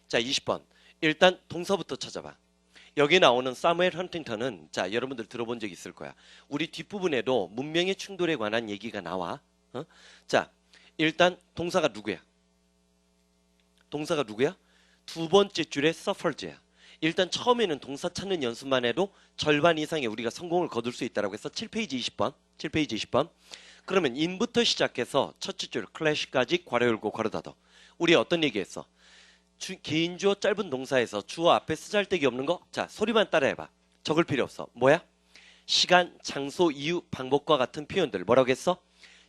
자, 20번. 일단 동사부터 찾아봐. 여기 나오는 사무엘 헌팅턴은 자, 여러분들 들어본 적 있을 거야. 우리 뒷부분에도 문명의 충돌에 관한 얘기가 나와. 자, 일단 동사가 누구야? 동사가 누구야? 두 번째 줄에 suffers야. 일단 처음에는 동사 찾는 연습만 해도 절반 이상의 우리가 성공을 거둘 수 있다고 해서 7페이지 20번. 7페이지 20번. 그러면 in부터 시작해서 첫째 줄 클래시까지 괄호 열고 괄호 닫아. 우리 어떤 얘기했어? 긴 주어 짧은 동사에서 주어 앞에 쓰잘데기 없는 거? 자, 소리만 따라해봐. 적을 필요 없어. 뭐야? 시간, 장소, 이유, 방법과 같은 표현들. 뭐라고 했어?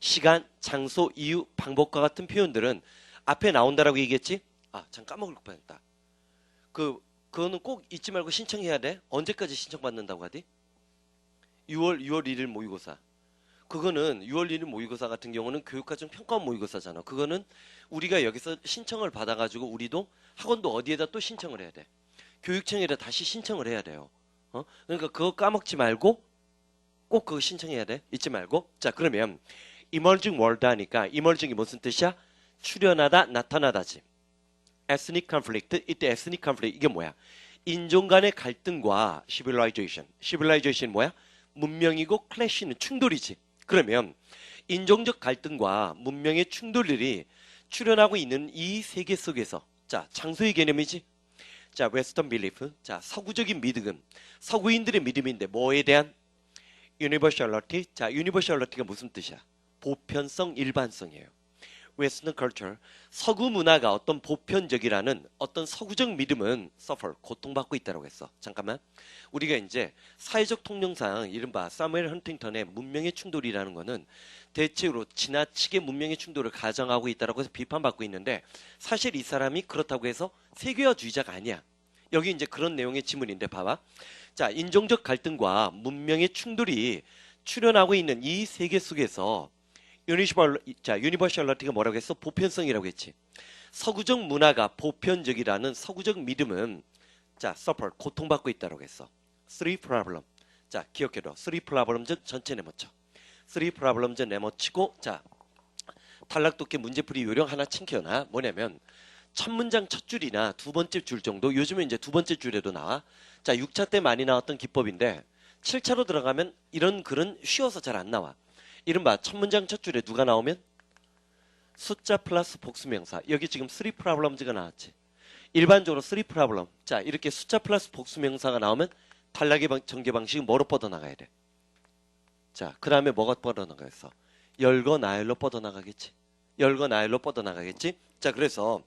시간, 장소, 이유, 방법과 같은 표현들은 앞에 나온다라고 얘기했지? 아, 잠깐 까먹을 뻔했다. 그거는 꼭 잊지 말고 신청해야 돼. 언제까지 신청받는다고 하디? 6월 1일 모의고사. 그거는 6월 1일 모의고사 같은 경우는 교육과정 평가원 모의고사잖아. 그거는 우리가 여기서 신청을 받아가지고 우리도 학원도 어디에다 또 신청을 해야 돼. 교육청에다 다시 신청을 해야 돼요. 그러니까 그거 까먹지 말고 꼭 그거 신청해야 돼. 잊지 말고. 자, 그러면 emerging world 하니까 emerging이 무슨 뜻이야? 출현하다, 나타나다지. ethnic conflict, 이때 ethnic conflict 이게 뭐야? 인종 간의 갈등과 civilization. civilization 뭐야? 문명이고 클래시는 충돌이지. 그러면 인종적 갈등과 문명의 충돌들이 출현하고 있는 이 세계 속에서 자, 장소의 개념이지. 자, 웨스턴 빌리프. 자, 서구적인 믿음. 서구인들의 믿음인데 뭐에 대한? 유니버셜리티. 자, 유니버셜리티가 무슨 뜻이야? 보편성, 일반성이에요. 웨스턴 컬처. 서구 문화가 어떤 보편적이라는 어떤 서구적 믿음은 suffer, 고통받고 있다고 했어. 잠깐만. 우리가 이제 사회적 통념상 이른바 사무엘 헌팅턴의 문명의 충돌이라는 거는 대체로 지나치게 문명의 충돌을 가정하고 있다고 해서 비판받고 있는데 사실 이 사람이 그렇다고 해서 세계화주의자가 아니야. 여기 이제 그런 내용의 지문인데 봐봐. 자, 인종적 갈등과 문명의 충돌이 출현하고 있는 이 세계 속에서 유니버셜리티가 뭐라고 했어? 보편성이라고 했지. 서구적 문화가 보편적이라는 서구적 믿음은 자, suffer, 고통받고 있다고 했어. three problem. 자, 기억해둬. three problems 전체 네모쳐. three problems 네모치고 자, 탈락독해 문제풀이 요령 하나 챙겨놔. 뭐냐면 첫 문장 첫 줄이나 두 번째 줄 정도. 요즘은 이제 두 번째 줄에도 나와. 자, 6차 때 많이 나왔던 기법인데 7차로 들어가면 이런 글은 쉬워서 잘 안 나와. 이른바 첫 문장 첫 줄에 누가 나오면 숫자 플러스 복수명사. 여기 지금 3 problems가 나왔지. 일반적으로 3 problem. 자, 이렇게 숫자 플러스 복수명사가 나오면 탈락의 전개 방식은 뭐로 뻗어나가야 돼? 자, 그 다음에 뭐가 뻗어나가겠어? 열거 나열로 뻗어나가겠지. 열거 나열로 뻗어나가겠지. 자, 그래서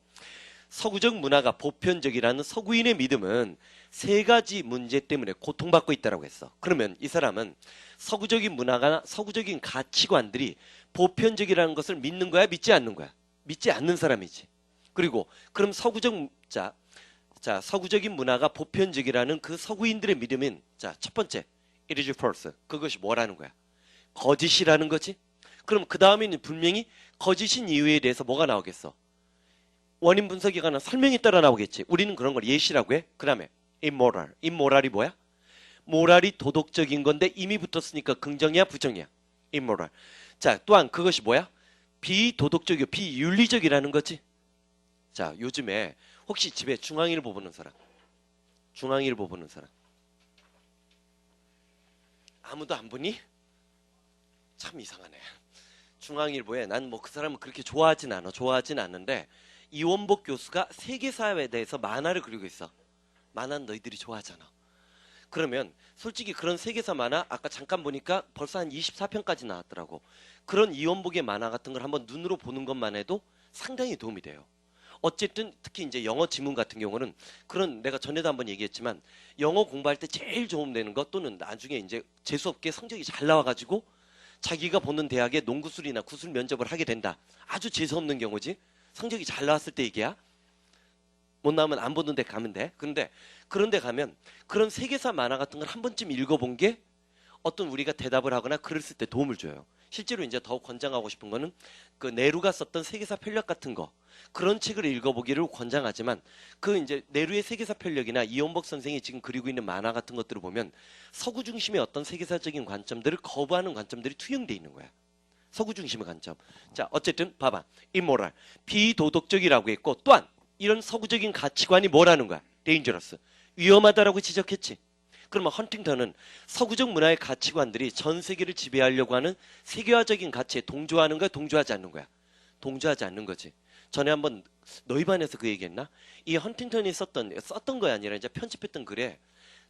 서구적 문화가 보편적이라는 서구인의 믿음은 세 가지 문제 때문에 고통받고 있다고 했어. 그러면 이 사람은 서구적인 문화가 서구적인 가치관들이 보편적이라는 것을 믿는 거야, 믿지 않는 거야? 믿지 않는 사람이지. 그리고 그럼 서구적인 문화가 보편적이라는 그 서구인들의 믿음은 자, 첫 번째 it is false. 그것이 뭐라는 거야? 거짓이라는 거지. 그럼 그 다음에는 분명히 거짓인 이유에 대해서 뭐가 나오겠어? 원인 분석에 관한 설명이 따라 나오겠지. 우리는 그런 걸 예시라고 해. 그 다음에 immoral. immoral이 뭐야? 모랄이 도덕적인 건데 이미 붙었으니까 긍정이야, 부정이야? immoral. 자, 또한 그것이 뭐야? 비도덕적이고 비윤리적이라는 거지. 자, 요즘에 혹시 집에 중앙일보 보는 사람? 중앙일보 보는 사람? 아무도 안 보니? 참 이상하네. 중앙일보에 난 뭐 그 사람은 그렇게 좋아하진 않는데 이원복 교수가 세계사에 대해서 만화를 그리고 있어. 만화는 너희들이 좋아하잖아. 그러면 솔직히 그런 세계사 만화 아까 잠깐 보니까 벌써 한 24편까지 나왔더라고. 그런 이원복의 만화 같은 걸 한번 눈으로 보는 것만 해도 상당히 도움이 돼요. 어쨌든 특히 이제 영어 지문 같은 경우는 그런 내가 전에도 한번 얘기했지만 영어 공부할 때 제일 도움되는 것 또는 나중에 이제 재수없게 성적이 잘 나와가지고 자기가 보는 대학에 농구술이나 구술 면접을 하게 된다. 아주 재수없는 경우지. 성적이 잘 나왔을 때 얘기야. 못 나오면 안 보는 데 가면 돼. 근데 그런 데 가면 그런 세계사 만화 같은 걸 한 번쯤 읽어본 게 어떤 우리가 대답을 하거나 글을 쓸 때 도움을 줘요. 실제로 이제 더욱 권장하고 싶은 거는 그 네루가 썼던 세계사 편력 같은 거 그런 책을 읽어보기를 권장하지만 그 이제 네루의 세계사 편력이나 이원복 선생이 지금 그리고 있는 만화 같은 것들을 보면 서구 중심의 어떤 세계사적인 관점들을 거부하는 관점들이 투영돼 있는 거야. 서구 중심의 관점. 자, 어쨌든 봐봐. immoral. 비도덕적이라고 했고 또한 이런 서구적인 가치관이 뭐라는 거야? dangerous. 위험하다라고 지적했지. 그러면 헌팅턴은 서구적 문화의 가치관들이 전 세계를 지배하려고 하는 세계화적인 가치에 동조하는 거야, 동조하지 않는 거야? 동조하지 않는 거지. 전에 한번 너희 반에서 그 얘기했나? 이 헌팅턴이 썼던 거야 아니라 이제 편집했던 글에,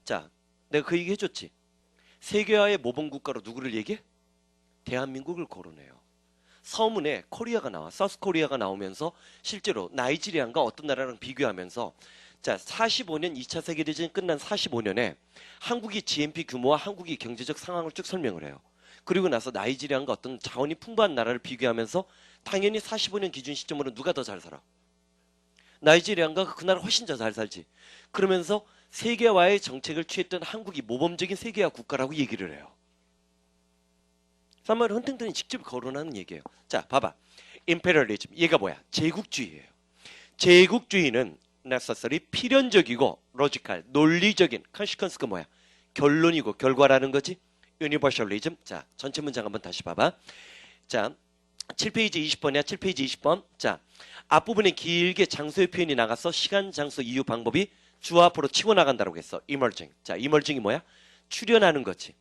자, 내가 그 얘기 해줬지. 세계화의 모범 국가로 누구를 얘기해? 대한민국을 거론해요. 서문에 코리아가 나와, 서스 코리아가 나오면서 실제로 나이지리아가 어떤 나라랑 비교하면서, 자, 45년 2차 세계대전이 끝난 45년에 한국의 GNP 규모와 한국의 경제적 상황을 쭉 설명을 해요. 그리고 나서 나이지리아가 어떤 자원이 풍부한 나라를 비교하면서 당연히 45년 기준 시점으로 누가 더 잘 살아? 나이지리아가 그 나라 훨씬 더 잘 살지. 그러면서 세계화의 정책을 취했던 한국이 모범적인 세계화 국가라고 얘기를 해요. 사무엘 헌팅턴이 직접 거론하는 얘기예요. 자, 봐봐. 임페리얼리즘. 얘가 뭐야? 제국주의예요. 제국주의는 necessary, 필연적이고 로지컬, 논리적인, consequence가 뭐야? 결론이고 결과라는 거지. universalism. 자, 전체 문장 한번 다시 봐봐. 자, 7페이지 20번이야. 7페이지 20번. 자, 앞부분에 길게 장소의 표현이 나가서 시간, 장소, 이유, 방법이 주 앞으로 치고 나간다고 했어. emerging. 자, emerging이 뭐야? 출현하는 거지.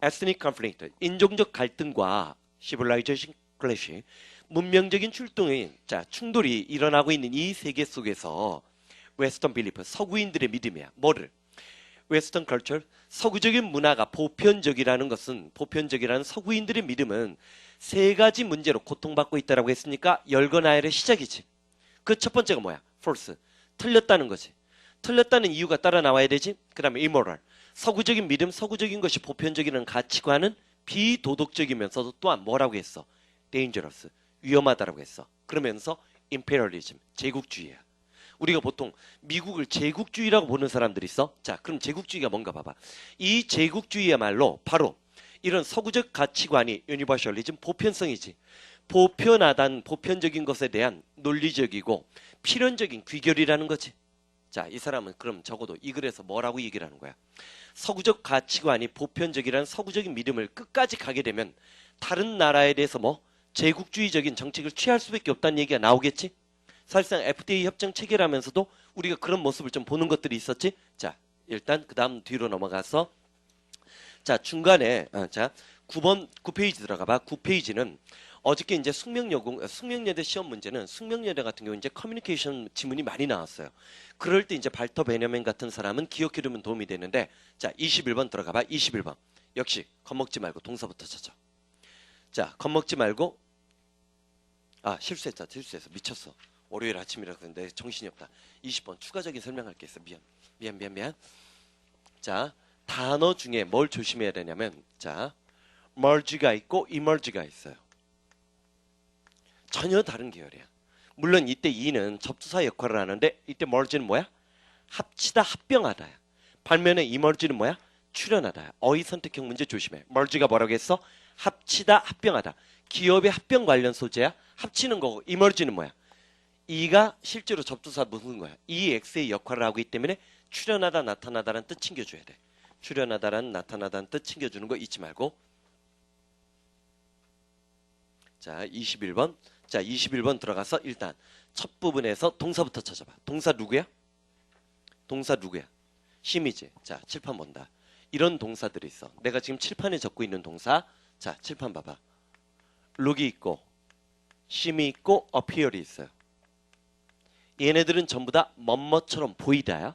ethnic conflict, 인종적 갈등과 civilization clash, 문명적인 충돌이 일어나고 있는 이 세계 속에서 웨스턴 빌리프, 서구인들의 믿음이야. 뭐를? 웨스턴 컬처, 서구적인 문화가 보편적이라는 것은, 보편적이라는 서구인들의 믿음은 세 가지 문제로 고통받고 있다라고 했으니까 열거나열의 시작이지. 그 첫 번째가 뭐야? false, 틀렸다는 거지. 틀렸다는 이유가 따라 나와야 되지. 그 다음에 immoral, 서구적인 믿음, 서구적인 것이 보편적이라는 가치관은 비도덕적이면서도 또한 뭐라고 했어? dangerous, 위험하다라고 했어. 그러면서 imperialism, 제국주의야. 우리가 보통 미국을 제국주의라고 보는 사람들이 있어. 자, 그럼 제국주의가 뭔가 봐봐. 이 제국주의야말로 바로 이런 서구적 가치관이 universalism, 보편성이지. 보편적인 것에 대한 논리적이고 필연적인 귀결이라는 거지. 자, 이 사람은 그럼 적어도 이 글에서 뭐라고 얘기를 하는 거야? 서구적 가치관이 보편적이라는 서구적인 믿음을 끝까지 가게 되면 다른 나라에 대해서 뭐 제국주의적인 정책을 취할 수밖에 없다는 얘기가 나오겠지? 사실상 FDA 협정 체결하면서도 우리가 그런 모습을 좀 보는 것들이 있었지? 자, 일단 그 다음 뒤로 넘어가서, 자, 중간에, 자, 9페이지 들어가 봐. 9페이지는 어저께 이제 숙명여대 시험 문제는 숙명여대 같은 경우 이제 커뮤니케이션 지문이 많이 나왔어요. 그럴 때 이제 발터 베냐민 같은 사람은 기억해두면 도움이 되는데, 자, 21번 들어가 봐. 21번. 역시 겁먹지 말고 동사부터 찾아. 자, 겁먹지 말고, 실수했어. 미쳤어. 월요일 아침이라 그런데 정신이 없다. 20번 추가적인 설명할 게 있어. 미안. 자, 단어 중에 뭘 조심해야 되냐면, 자, merge가 있고 emerge가 있어요. 전혀 다른 계열이야. 물론 이때 e는 접두사 역할을 하는데, 이때 merge는 뭐야? 합치다, 합병하다야. 반면에 emerge는 뭐야? 출현하다야. 어휘 선택형 문제 조심해. merge가 뭐라고 했어? 합치다, 합병하다. 기업의 합병 관련 소재야. 합치는 거고, emerge는 뭐야? 이가 실제로 접두사 무슨 거야? EX의 역할을 하고 있기 때문에 출현하다, 나타나다라는 뜻 챙겨줘야 돼. 출현하다라는 나타나다는 뜻 챙겨주는 거 잊지 말고. 자, 21번. 자, 21번 들어가서 일단 첫 부분에서 동사부터 찾아봐. 동사 누구야? 심이지. 자, 칠판 본다. 이런 동사들이 있어. 내가 지금 칠판에 적고 있는 동사. 자, 칠판 봐봐. 룩이 있고 심이 있고 appear이 있어요. 얘네들은 전부 다 뭐뭐처럼 보이다야.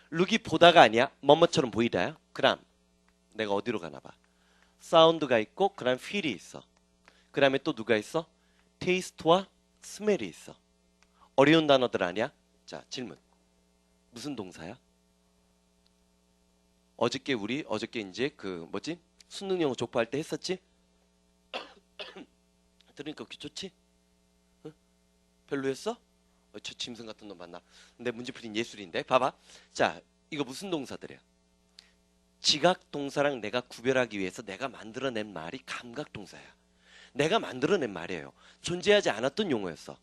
룩이 보다가 아니야. 뭐뭐처럼 보이다야. 그 다음 내가 어디로 가나 봐. 사운드가 있고 그 다음 feel이 있어. 그 다음에 또 누가 있어? 테이스트와 스멜이 있어. 어려운 단어들 아니야? 자, 질문. 무슨 동사야? 어저께 이제 그 뭐지? 수능 영어 족보할 때 했었지? 들으니까 귀 좋지? 응? 별로였어? 저 짐승 같은 놈 만나. 내 문제풀이는 예술인데. 봐봐. 자, 이거 무슨 동사들이야? 지각 동사랑 내가 구별하기 위해서 내가 만들어낸 말이 감각 동사야. 내가 만들어낸 말이에요. 존재하지 않았던 용어였어.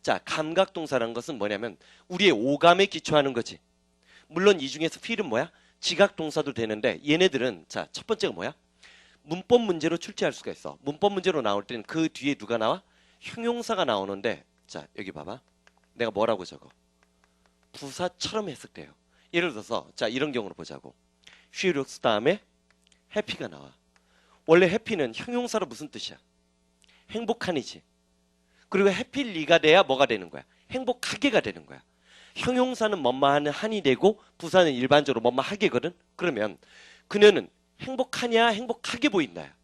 자, 감각 동사라는 것은 뭐냐면 우리의 오감에 기초하는 거지. 물론 이 중에서 feel은 뭐야? 지각 동사도 되는데 얘네들은, 자, 첫 번째가 뭐야? 문법 문제로 출제할 수가 있어. 문법 문제로 나올 때는 그 뒤에 누가 나와? 형용사가 나오는데, 자, 여기 봐봐. 내가 뭐라고 적어? 부사처럼 해석돼요. 예를 들어서 자 이런 경우로 보자고. She looks 다음에 happy가 나와. 원래 happy는 형용사로 무슨 뜻이야? 행복한이지. 그리고 happy가 돼야 뭐가 되는 거야? 행복하게가 되는 거야. 형용사는 뭐뭐하는 한이 되고 부사는 일반적으로 뭐뭐하게거든. 그러면 그녀는 행복하냐 행복하게 보인다야.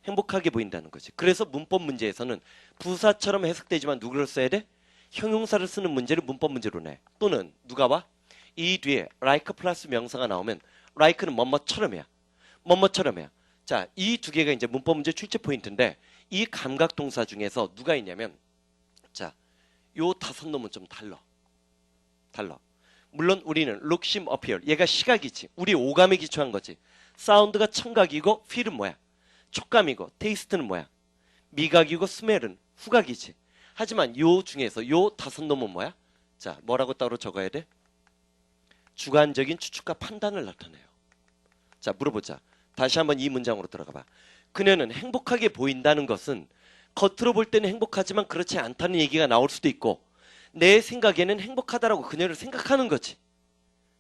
행복하게 보인다는 거지. 그래서 문법 문제에서는 부사처럼 해석되지만 누구를 써야 돼? 형용사를 쓰는 문제를 문법 문제로 내. 또는 누가 와? 이 뒤에 like 플러스 명사가 나오면 like는 뭐뭐처럼이야. 뭐뭐처럼이야. 자, 이 두 개가 이제 문법 문제 출제 포인트인데 이 감각 동사 중에서 누가 있냐면 자, 요 다섯 놈은 좀 달라. 물론 우리는 look, seem, appear. 얘가 시각이지. 우리 오감에 기초한 거지. 사운드가 청각이고 feel은 뭐야? 촉감이고 테이스트는 뭐야? 미각이고 스멜은 후각이지. 하지만 요 중에서 요 다섯 놈은 뭐야? 자, 뭐라고 따로 적어야 돼? 주관적인 추측과 판단을 나타내요. 자, 물어보자. 다시 한번 이 문장으로 들어가 봐. 그녀는 행복하게 보인다는 것은 겉으로 볼 때는 행복하지만 그렇지 않다는 얘기가 나올 수도 있고 내 생각에는 행복하다라고 그녀를 생각하는 거지.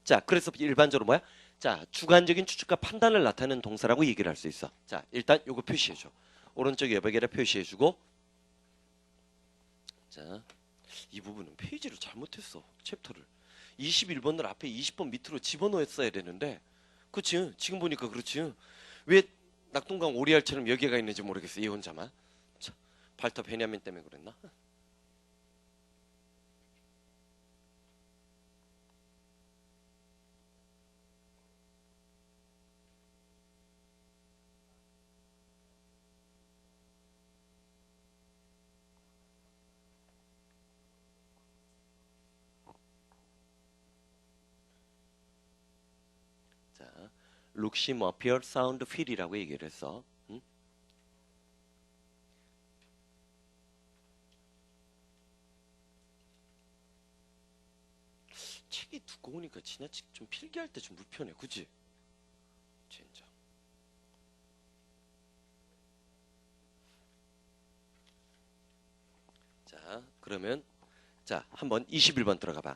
자, 그래서 일반적으로 뭐야? 자, 주관적인 추측과 판단을 나타내는 동사라고 얘기를 할 수 있어. 자, 일단 요거 표시해줘. 오른쪽 여백에다 표시해주고. 자, 이 부분은 페이지를 잘못했어. 챕터를 21번을 앞에 20번 밑으로 집어넣었어야 되는데, 그치? 지금 보니까 그렇지. 왜 낙동강 오리알처럼 여기가 있는지 모르겠어. 이 혼자만. 자, 발터 베냐민 때문에 그랬나? 자, look, seem, appear, sound, feel이라고 얘기를 했어. 응? 책이 두꺼우니까 지나치게 좀 필기할 때 좀 불편해. 그치? 진짜. 자, 그러면 자, 한번 21번 들어가 봐.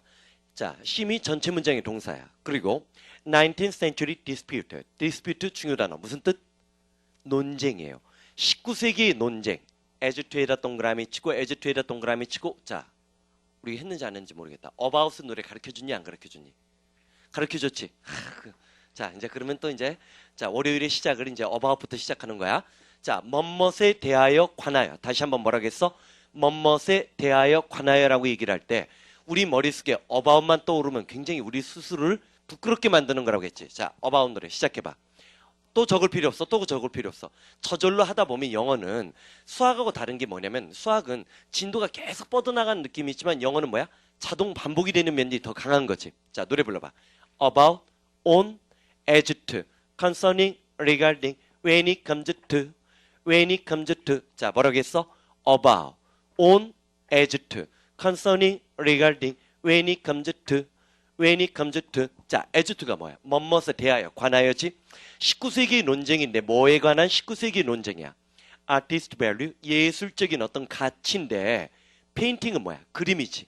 자, 심이 전체 문장의 동사야. 그리고 19th century dispute. dispute 중요 단어. 무슨 뜻? 논쟁이에요. 19세기의 논쟁. 에즈투에다 동그라미 치고 에즈투에다 동그라미 치고 자, 우리 했는지 안 했는지 모르겠다. 어바웃 노래 가르쳐줬니 안 가르쳐줬니? 가르쳐줬지. 자, 이제 그러면 또 이제 자, 월요일의 시작을 이제 어바웃부터 시작하는 거야. 자, 멋멋에 대하여 관하여. 다시 한번 뭐라겠어? 멋멋에 대하여 관하여라고 얘기를 할 때 우리 머릿속에 어바웃만 떠오르면 굉장히 우리 스스로를 부끄럽게 만드는 거라고 했지. 자, 어바웃 노래 시작해봐. 또 적을 필요 없어. 또 적을 필요 없어. 저절로 하다 보면 영어는 수학하고 다른 게 뭐냐면 수학은 진도가 계속 뻗어나가는 느낌이 있지만 영어는 뭐야? 자동 반복이 되는 면이 더 강한 거지. 자, 노래 불러봐. About, on, as to, concerning, regarding, when it comes to, when it comes to. 자, 뭐라고 했어? About, on, as to, concerning, regarding, when it comes to, when it comes to. 자, as to가 뭐야? 뭐뭇에 대하여, 관하여지. 19세기 논쟁인데 뭐에 관한 19세기 논쟁이야? Artist value, 예술적인 어떤 가치인데 페인팅은 뭐야? 그림이지.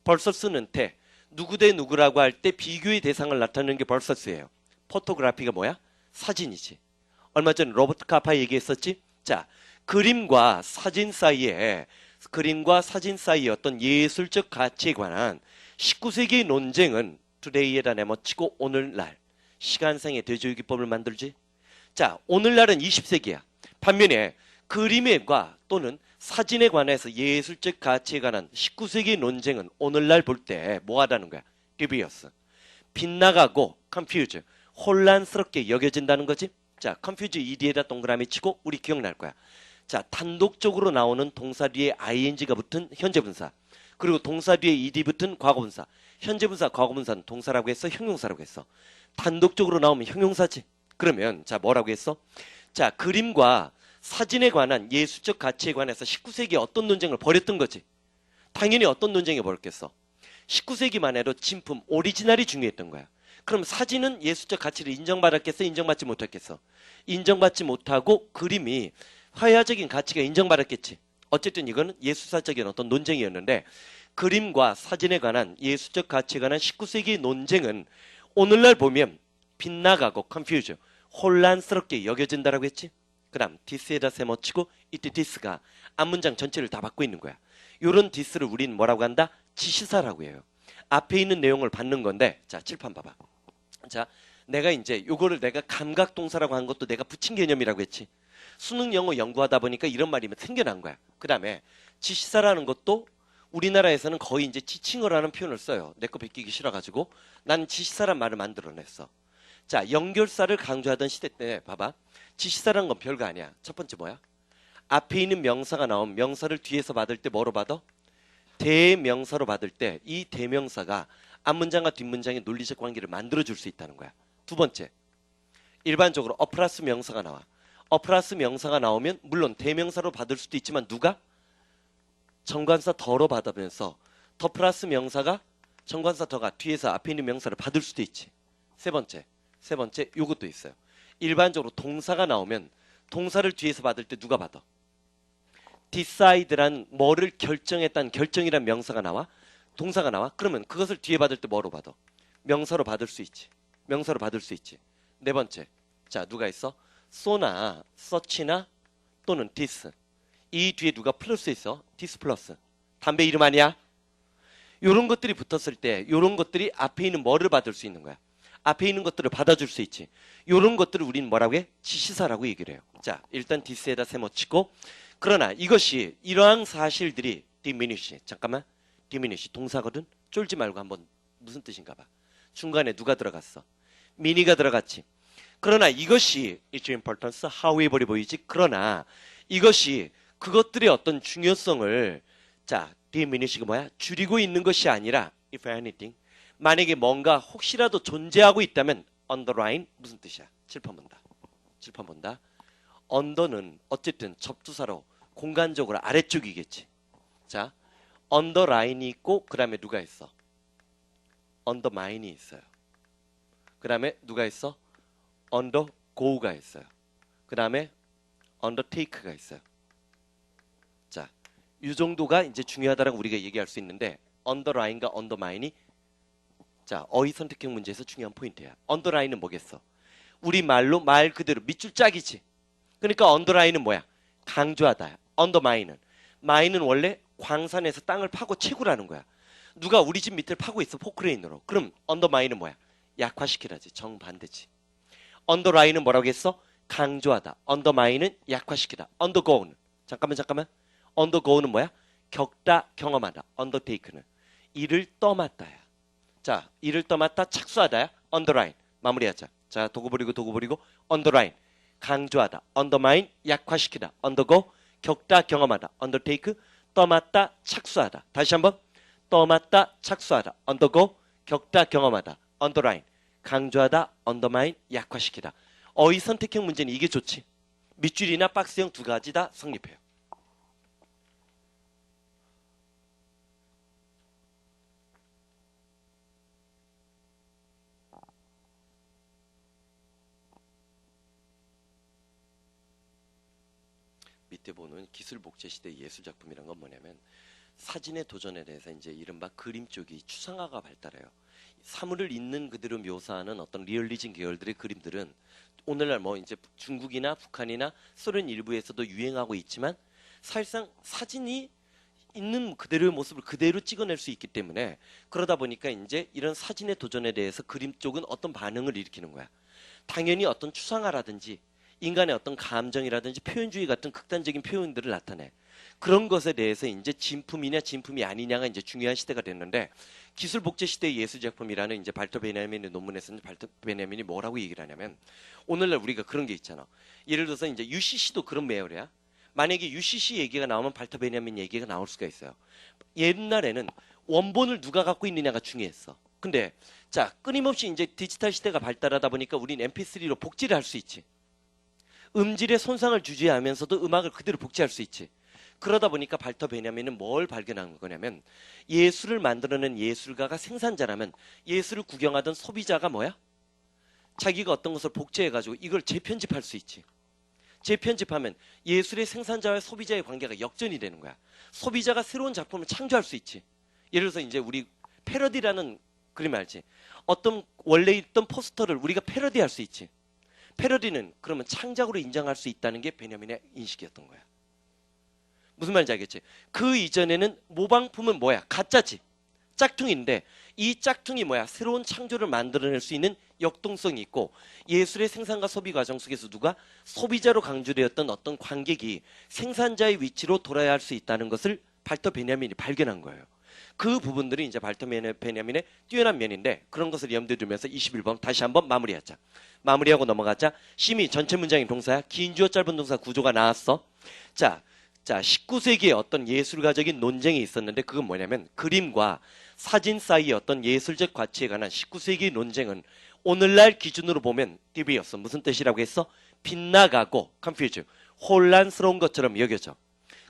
벌써 쓰는 때 누구 대 누구라고 할 때 비교의 대상을 나타내는 게 벌써스예요. 포토그래피가 뭐야? 사진이지. 얼마 전에 로버트 카파 얘기했었지? 자, 그림과 사진 사이에 어떤 예술적 가치에 관한 19세기의 논쟁은 today에다 내모치고 오늘날 시간상의 대조기법을 만들지. 자, 오늘날은 20세기야. 반면에 그림과 또는 사진에 관해서 예술적 가치에 관한 19세기의 논쟁은 오늘날 볼 때 뭐하다는 거야? dubious. 빗나가고 confuse. 혼란스럽게 여겨진다는 거지. 자, confuse ed에다 동그라미 치고 우리 기억날 거야. 자, 단독적으로 나오는 동사 뒤에 ing가 붙은 현재분사. 그리고 동사 뒤에 ed 붙은 과거분사. 현재분사, 과거분사는 동사라고 했어? 형용사라고 했어? 단독적으로 나오면 형용사지. 그러면 자, 뭐라고 했어? 자, 그림과 사진에 관한 예술적 가치에 관해서 19세기에 어떤 논쟁을 벌였던 거지. 당연히 어떤 논쟁이 벌였겠어. 19세기만 해도 진품, 오리지널이 중요했던 거야. 그럼 사진은 예술적 가치를 인정받았겠어? 인정받지 못했겠어? 인정받지 못하고 그림이 화야적인 가치가 인정받았겠지. 어쨌든 이거는 예술사적인 어떤 논쟁이었는데 그림과 사진에 관한 예술적 가치에 관한 19세기의 논쟁은 오늘날 보면 빗나가고 confuse, 혼란스럽게 여겨진다라고 했지. 그 다음 디스에다 세워치고 이때 디스가 앞문장 전체를 다 받고 있는 거야. 요런 디스를 우린 뭐라고 한다? 지시사라고 해요. 앞에 있는 내용을 받는 건데, 자 칠판 봐봐. 자, 내가 이제 요거를 내가 감각동사라고 한 것도 내가 붙인 개념이라고 했지. 수능 영어 연구하다 보니까 이런 말이 생겨난 거야. 그 다음에 지시사라는 것도 우리나라에서는 거의 이제 지칭어라는 표현을 써요. 내 거 베끼기 싫어가지고 나는 지시사란 말을 만들어냈어. 자, 연결사를 강조하던 시대 때 봐봐. 지시사라는 건 별거 아니야. 첫 번째 뭐야? 앞에 있는 명사가 나오면 명사를 뒤에서 받을 때 뭐로 받아? 대명사로 받을 때 이 대명사가 앞문장과 뒷문장의 논리적 관계를 만들어줄 수 있다는 거야. 두 번째, 일반적으로 어 플러스 명사가 나와. 어 플러스 명사가 나오면 물론 대명사로 받을 수도 있지만 누가? 정관사 더로 받으면서 더 플러스 명사가 정관사 더가 뒤에서 앞에 있는 명사를 받을 수도 있지. 세 번째 요것도 있어요. 일반적으로 동사가 나오면 동사를 뒤에서 받을 때 누가 받아? decide란 뭐를 결정했다는 결정이란 명사가 나와? 동사가 나와? 그러면 그것을 뒤에 받을 때 뭐로 받아? 명사로 받을 수 있지. 명사로 받을 수 있지. 네 번째, 자 누가 있어? so나 such나 또는 this. 이 뒤에 누가 플러스 있어? this 플러스. 담배 이름 아니야? 요런 것들이 붙었을 때 요런 것들이 앞에 있는 뭐를 받을 수 있는 거야? 앞에 있는 것들을 받아줄 수 있지. 요런 것들을 우린 뭐라고 해? 지시사라고 얘기를 해요. 자, 일단 this에다 세워치고, 그러나 이것이 이러한 사실들이 diminish, 잠깐만, diminish 동사거든? 쫄지 말고 한번 무슨 뜻인가 봐. 중간에 누가 들어갔어? 미니가 들어갔지. 그러나 이것이 it's importance, however이 보이지. 그러나 이것이 그것들의 어떤 중요성을, 자, diminish가 뭐야? 줄이고 있는 것이 아니라 if anything, 만약에 뭔가 혹시라도 존재하고 있다면 underline 무슨 뜻이야? 칠판 본다. under는 어쨌든 접두사로 공간적으로 아래쪽이겠지. 자, underline이 있고 그 다음에 누가 있어? undermine이 있어요. 그 다음에 누가 있어? undergo가 있어요. 그 다음에 undertake가 있어요. 자, 이 정도가 이제 중요하다라고 우리가 얘기할 수 있는데 underline과 undermine이 자, 어휘 선택형 문제에서 중요한 포인트야. 언더라인은 뭐겠어? 우리 말로 말 그대로 밑줄 짝이지. 그러니까 언더라인은 뭐야? 강조하다. 언더마인은. 마인은 원래 광산에서 땅을 파고 채굴하는 거야. 누가 우리 집 밑을 파고 있어, 포크레인으로. 그럼 언더마인은 뭐야? 약화시키라지. 정반대지. 언더라인은 뭐라고 했어? 강조하다. 언더마인은 약화시키다. 언더고는. 잠깐만. 언더고는 뭐야? 겪다, 경험하다. 언더테이크는. 이를 떠맡다야. 자, 이를 떠맡다 착수하다야. 언더라인. 마무리하자. 자, 도구 버리고 언더라인. 강조하다. 언더마인 약화시키다. 언더고 겪다 경험하다. 언더테이크 떠맡다 착수하다. 다시 한번 떠맡다 착수하다. 언더고 겪다 경험하다. 언더라인. 강조하다. 언더마인 약화시키다. 어휘 선택형 문제는 이게 좋지. 밑줄이나 박스형 두 가지 다 성립해요. 밑에 보는 기술 복제 시대 예술 작품이란 건 뭐냐면 사진의 도전에 대해서 이제 이른바 그림 쪽이 추상화가 발달해요. 사물을 있는 그대로 묘사하는 어떤 리얼리즘 계열들의 그림들은 오늘날 뭐 이제 중국이나 북한이나 소련 일부에서도 유행하고 있지만 사실상 사진이 있는 그대로의 모습을 그대로 찍어낼 수 있기 때문에 그러다 보니까 이제 이런 사진의 도전에 대해서 그림 쪽은 어떤 반응을 일으키는 거야. 당연히 어떤 추상화라든지 인간의 어떤 감정이라든지 표현주의 같은 극단적인 표현들을 나타내. 그런 것에 대해서 이제 진품이냐 진품이 아니냐가 이제 중요한 시대가 됐는데 기술 복제 시대의 예술 작품이라는 이제 발터 베냐민의 논문에서는 발터 베냐민이 뭐라고 얘기를 하냐면 오늘날 우리가 그런 게 있잖아. 예를 들어서 이제 UCC도 그런 매열이야. 만약에 UCC 얘기가 나오면 발터 베냐민 얘기가 나올 수가 있어요. 옛날에는 원본을 누가 갖고 있느냐가 중요했어. 근데 자, 끊임없이 이제 디지털 시대가 발달하다 보니까 우린 MP3로 복제를 할 수 있지. 음질의 손상을 주지하면서도 음악을 그대로 복제할 수 있지. 그러다 보니까 발터 베냐민은 뭘 발견한 거냐면 예술을 만들어낸 예술가가 생산자라면 예술을 구경하던 소비자가 뭐야? 자기가 어떤 것을 복제해가지고 이걸 재편집할 수 있지. 재편집하면 예술의 생산자와 소비자의 관계가 역전이 되는 거야. 소비자가 새로운 작품을 창조할 수 있지. 예를 들어서 이제 우리 패러디라는 그림 알지? 어떤 원래 있던 포스터를 우리가 패러디할 수 있지. 패러디는 그러면 창작으로 인정할 수 있다는 게 베냐민의 인식이었던 거야. 무슨 말인지 알겠지? 그 이전에는 모방품은 뭐야? 가짜지. 짝퉁인데 이 짝퉁이 뭐야? 새로운 창조를 만들어낼 수 있는 역동성이 있고 예술의 생산과 소비 과정 속에서 누가 소비자로 강조되었던 어떤 관객이 생산자의 위치로 돌아야 할 수 있다는 것을 발터 베냐민이 발견한 거예요. 그 부분들이 이제 발터 베냐민의 뛰어난 면인데 그런 것을 염두에 두면서 21번 다시 한번 마무리하자. 마무리하고 넘어가자. 심의 전체 문장인 동사야. 긴 주어 짧은 동사 구조가 나왔어. 자, 19세기에 어떤 예술가적인 논쟁이 있었는데 그건 뭐냐면 그림과 사진 사이의 어떤 예술적 가치에 관한 19세기 논쟁은 오늘날 기준으로 보면 디비였어. 무슨 뜻이라고 했어? 빗나가고 confuse, 혼란스러운 것처럼 여겨져.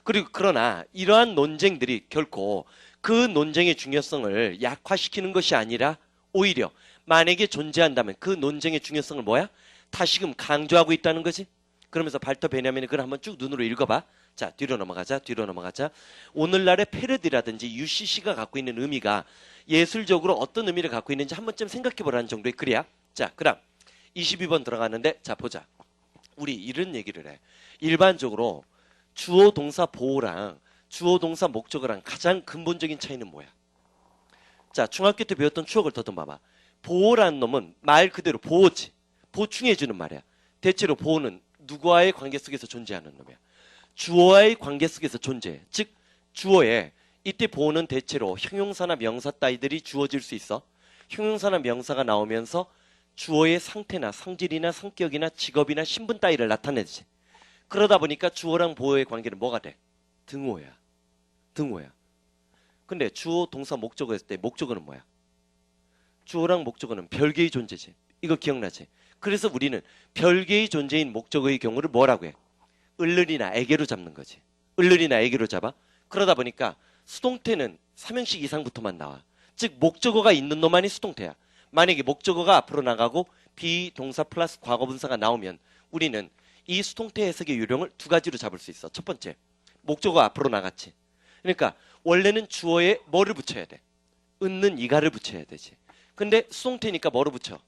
그리고 그러나 이러한 논쟁들이 결코 그 논쟁의 중요성을 약화시키는 것이 아니라 오히려 만약에 존재한다면 그 논쟁의 중요성을 뭐야? 다시금 강조하고 있다는 거지. 그러면서 발터 베냐민이 그걸 한번 쭉 눈으로 읽어봐. 자, 뒤로 넘어가자. 오늘날의 패러디라든지 UCC가 갖고 있는 의미가 예술적으로 어떤 의미를 갖고 있는지 한 번쯤 생각해보라는 정도의 글이야. 자, 그 다음 22번 들어가는데 자, 보자. 우리 이런 얘기를 해. 일반적으로 주어 동사 보호랑 주어 동사 목적어랑 가장 근본적인 차이는 뭐야? 자, 중학교 때 배웠던 추억을 더듬어봐. 보호라는 놈은 말 그대로 보호지. 보충해주는 말이야. 대체로 보호는 누구와의 관계 속에서 존재하는 놈이야. 주어와의 관계 속에서 존재해. 즉 주어에 이때 보호는 대체로 형용사나 명사 따위들이 주어질 수 있어. 형용사나 명사가 나오면서 주어의 상태나 성질이나 성격이나 직업이나 신분 따위를 나타내지. 그러다 보니까 주어랑 보호의 관계는 뭐가 돼? 등호야. 근데 주어 동사 목적어 했을 때 목적어는 뭐야? 주어랑 목적어는 별개의 존재지. 이거 기억나지? 그래서 우리는 별개의 존재인 목적어의 경우를 뭐라고 해? 을르리나 애게로 잡는 거지. 을르리나 애게로 잡아. 그러다 보니까 수동태는 3형식 이상부터만 나와. 즉 목적어가 있는 놈만이 수동태야. 만약에 목적어가 앞으로 나가고 비동사 플러스 과거분사가 나오면 우리는 이 수동태 해석의 요령을 두 가지로 잡을 수 있어. 첫 번째, 목적어 앞으로 나갔지. 그러니까 원래는 주어에 뭐를 붙여야 돼? 은는 이가를 붙여야 되지. 근데 수동태니까 뭐로 붙여?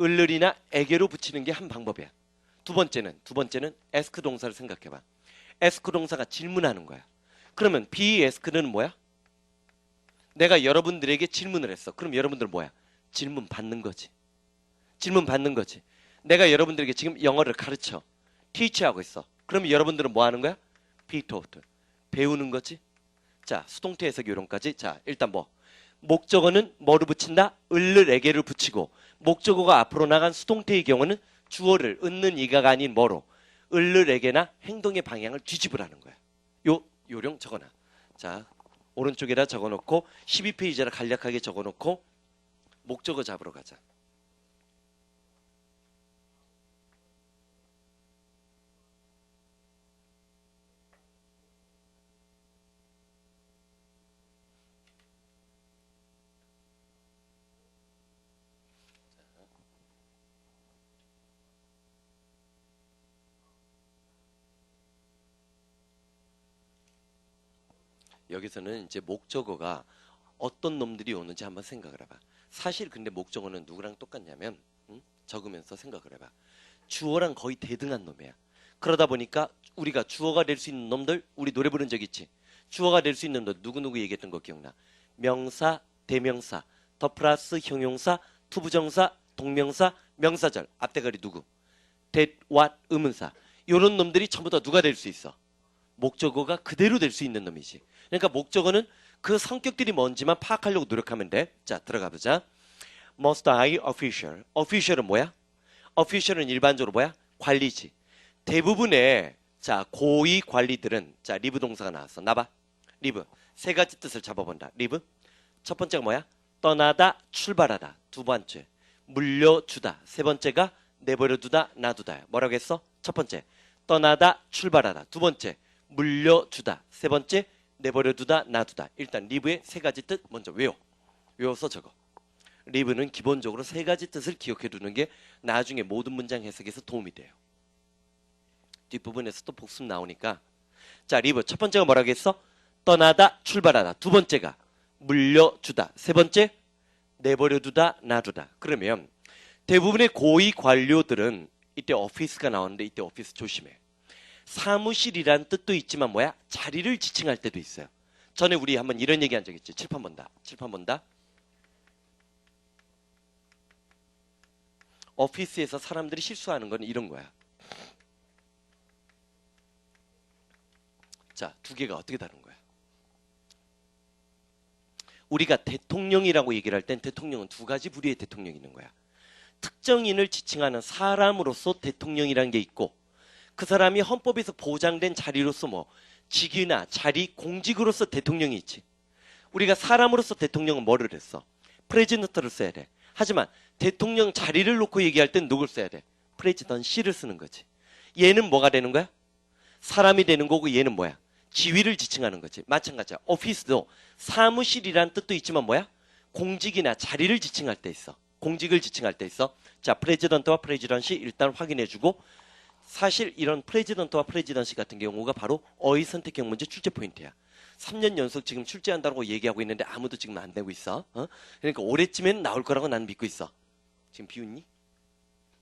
을르리나 애게로 붙이는 게 한 방법이야. 두 번째는 ask 동사를 생각해봐. ask 동사가 질문하는 거야. 그러면 be ask는 뭐야? 내가 여러분들에게 질문을 했어. 그럼 여러분들은 뭐야? 질문 받는 거지. 내가 여러분들에게 지금 영어를 가르쳐. teach하고 있어. 그럼 여러분들은 뭐 하는 거야? be taught. 배우는 거지. 자, 수동태 해석 요령까지. 자, 일단 목적어는 뭐를 붙인다? 을르에게를 붙이고 목적어가 앞으로 나간 수동태의 경우는 주어를 은는 이가가 아닌 뭐로? 을르에게나 행동의 방향을 뒤집으라는 거야. 요 요령 적어놔. 자, 오른쪽에다 적어놓고 12페이지라 간략하게 적어놓고 목적어 잡으러 가자. 여기서는 이제 목적어가 어떤 놈들이 오는지 한번 생각을 해봐. 사실 근데 목적어는 누구랑 똑같냐면 적으면서 생각을 해봐. 주어랑 거의 대등한 놈이야. 그러다 보니까 우리가 주어가 될 수 있는 놈들 우리 노래 부른 적 있지. 주어가 될 수 있는 놈들 누구 얘기했던 거 기억나? 명사, 대명사, 더 플러스 형용사, 투부정사, 동명사, 명사절 앞대가리 누구? that, what, 의문사 이런 놈들이 전부 다 누가 될 수 있어? 목적어가 그대로 될 수 있는 놈이지. 그러니까 목적어는 그 성격들이 뭔지만 파악하려고 노력하면 돼. 자, 들어가 보자. Most high official. official은 뭐야? official은 일반적으로 뭐야? 관리지. 대부분의 자 고위 관리들은 자 리브 동사가 나왔어. 나봐. 리브. 세 가지 뜻을 잡아본다. 리브. 첫 번째가 뭐야? 떠나다, 출발하다. 두 번째. 물려주다. 세 번째가 내버려두다, 놔두다. 뭐라고 했어? 첫 번째. 떠나다, 출발하다. 두 번째. 물려주다. 세 번째. 내버려두다, 놔두다. 일단 리브의 세 가지 뜻 먼저 외워서 적어. 리브는 기본적으로 세 가지 뜻을 기억해 두는 게 나중에 모든 문장 해석에서 도움이 돼요. 뒷부분에서 또 복습 나오니까. 자, 리브 첫 번째가 뭐라고 했어? 떠나다, 출발하다. 두 번째가 물려주다. 세 번째, 내버려두다, 놔두다. 그러면 대부분의 고위 관료들은 이때 오피스가 나오는데 이때 오피스 조심해. 사무실이란 뜻도 있지만 뭐야? 자리를 지칭할 때도 있어요. 전에 우리 한번 이런 얘기 한 적 있지. 칠판 본다. 칠판 본다. 오피스에서 사람들이 실수하는 건 이런 거야. 자, 두 개가 어떻게 다른 거야? 우리가 대통령이라고 얘기를 할 땐 대통령은 두 가지 부류의 대통령이 있는 거야. 특정인을 지칭하는 사람으로서 대통령이라는 게 있고 그 사람이 헌법에서 보장된 자리로서 뭐 직위나 자리, 공직으로서 대통령이 있지. 우리가 사람으로서 대통령은 뭐를 했어? 프레지던트를 써야 돼. 하지만 대통령 자리를 놓고 얘기할 땐 누굴 써야 돼? 프레지던시를 쓰는 거지. 얘는 뭐가 되는 거야? 사람이 되는 거고 얘는 뭐야? 지위를 지칭하는 거지. 마찬가지야. 오피스도 사무실이란 뜻도 있지만 뭐야? 공직이나 자리를 지칭할 때 있어. 공직을 지칭할 때 있어. 자, 프레지던트와 프레지던시 일단 확인해주고 사실 이런 프레지던트와 프레지던시 같은 경우가 바로 어휘 선택형 문제 출제 포인트야. 3년 연속 지금 출제한다고 얘기하고 있는데 아무도 지금 안 내고 있어. 그러니까 올해쯤엔 나올 거라고 나는 믿고 있어. 지금 비웃니?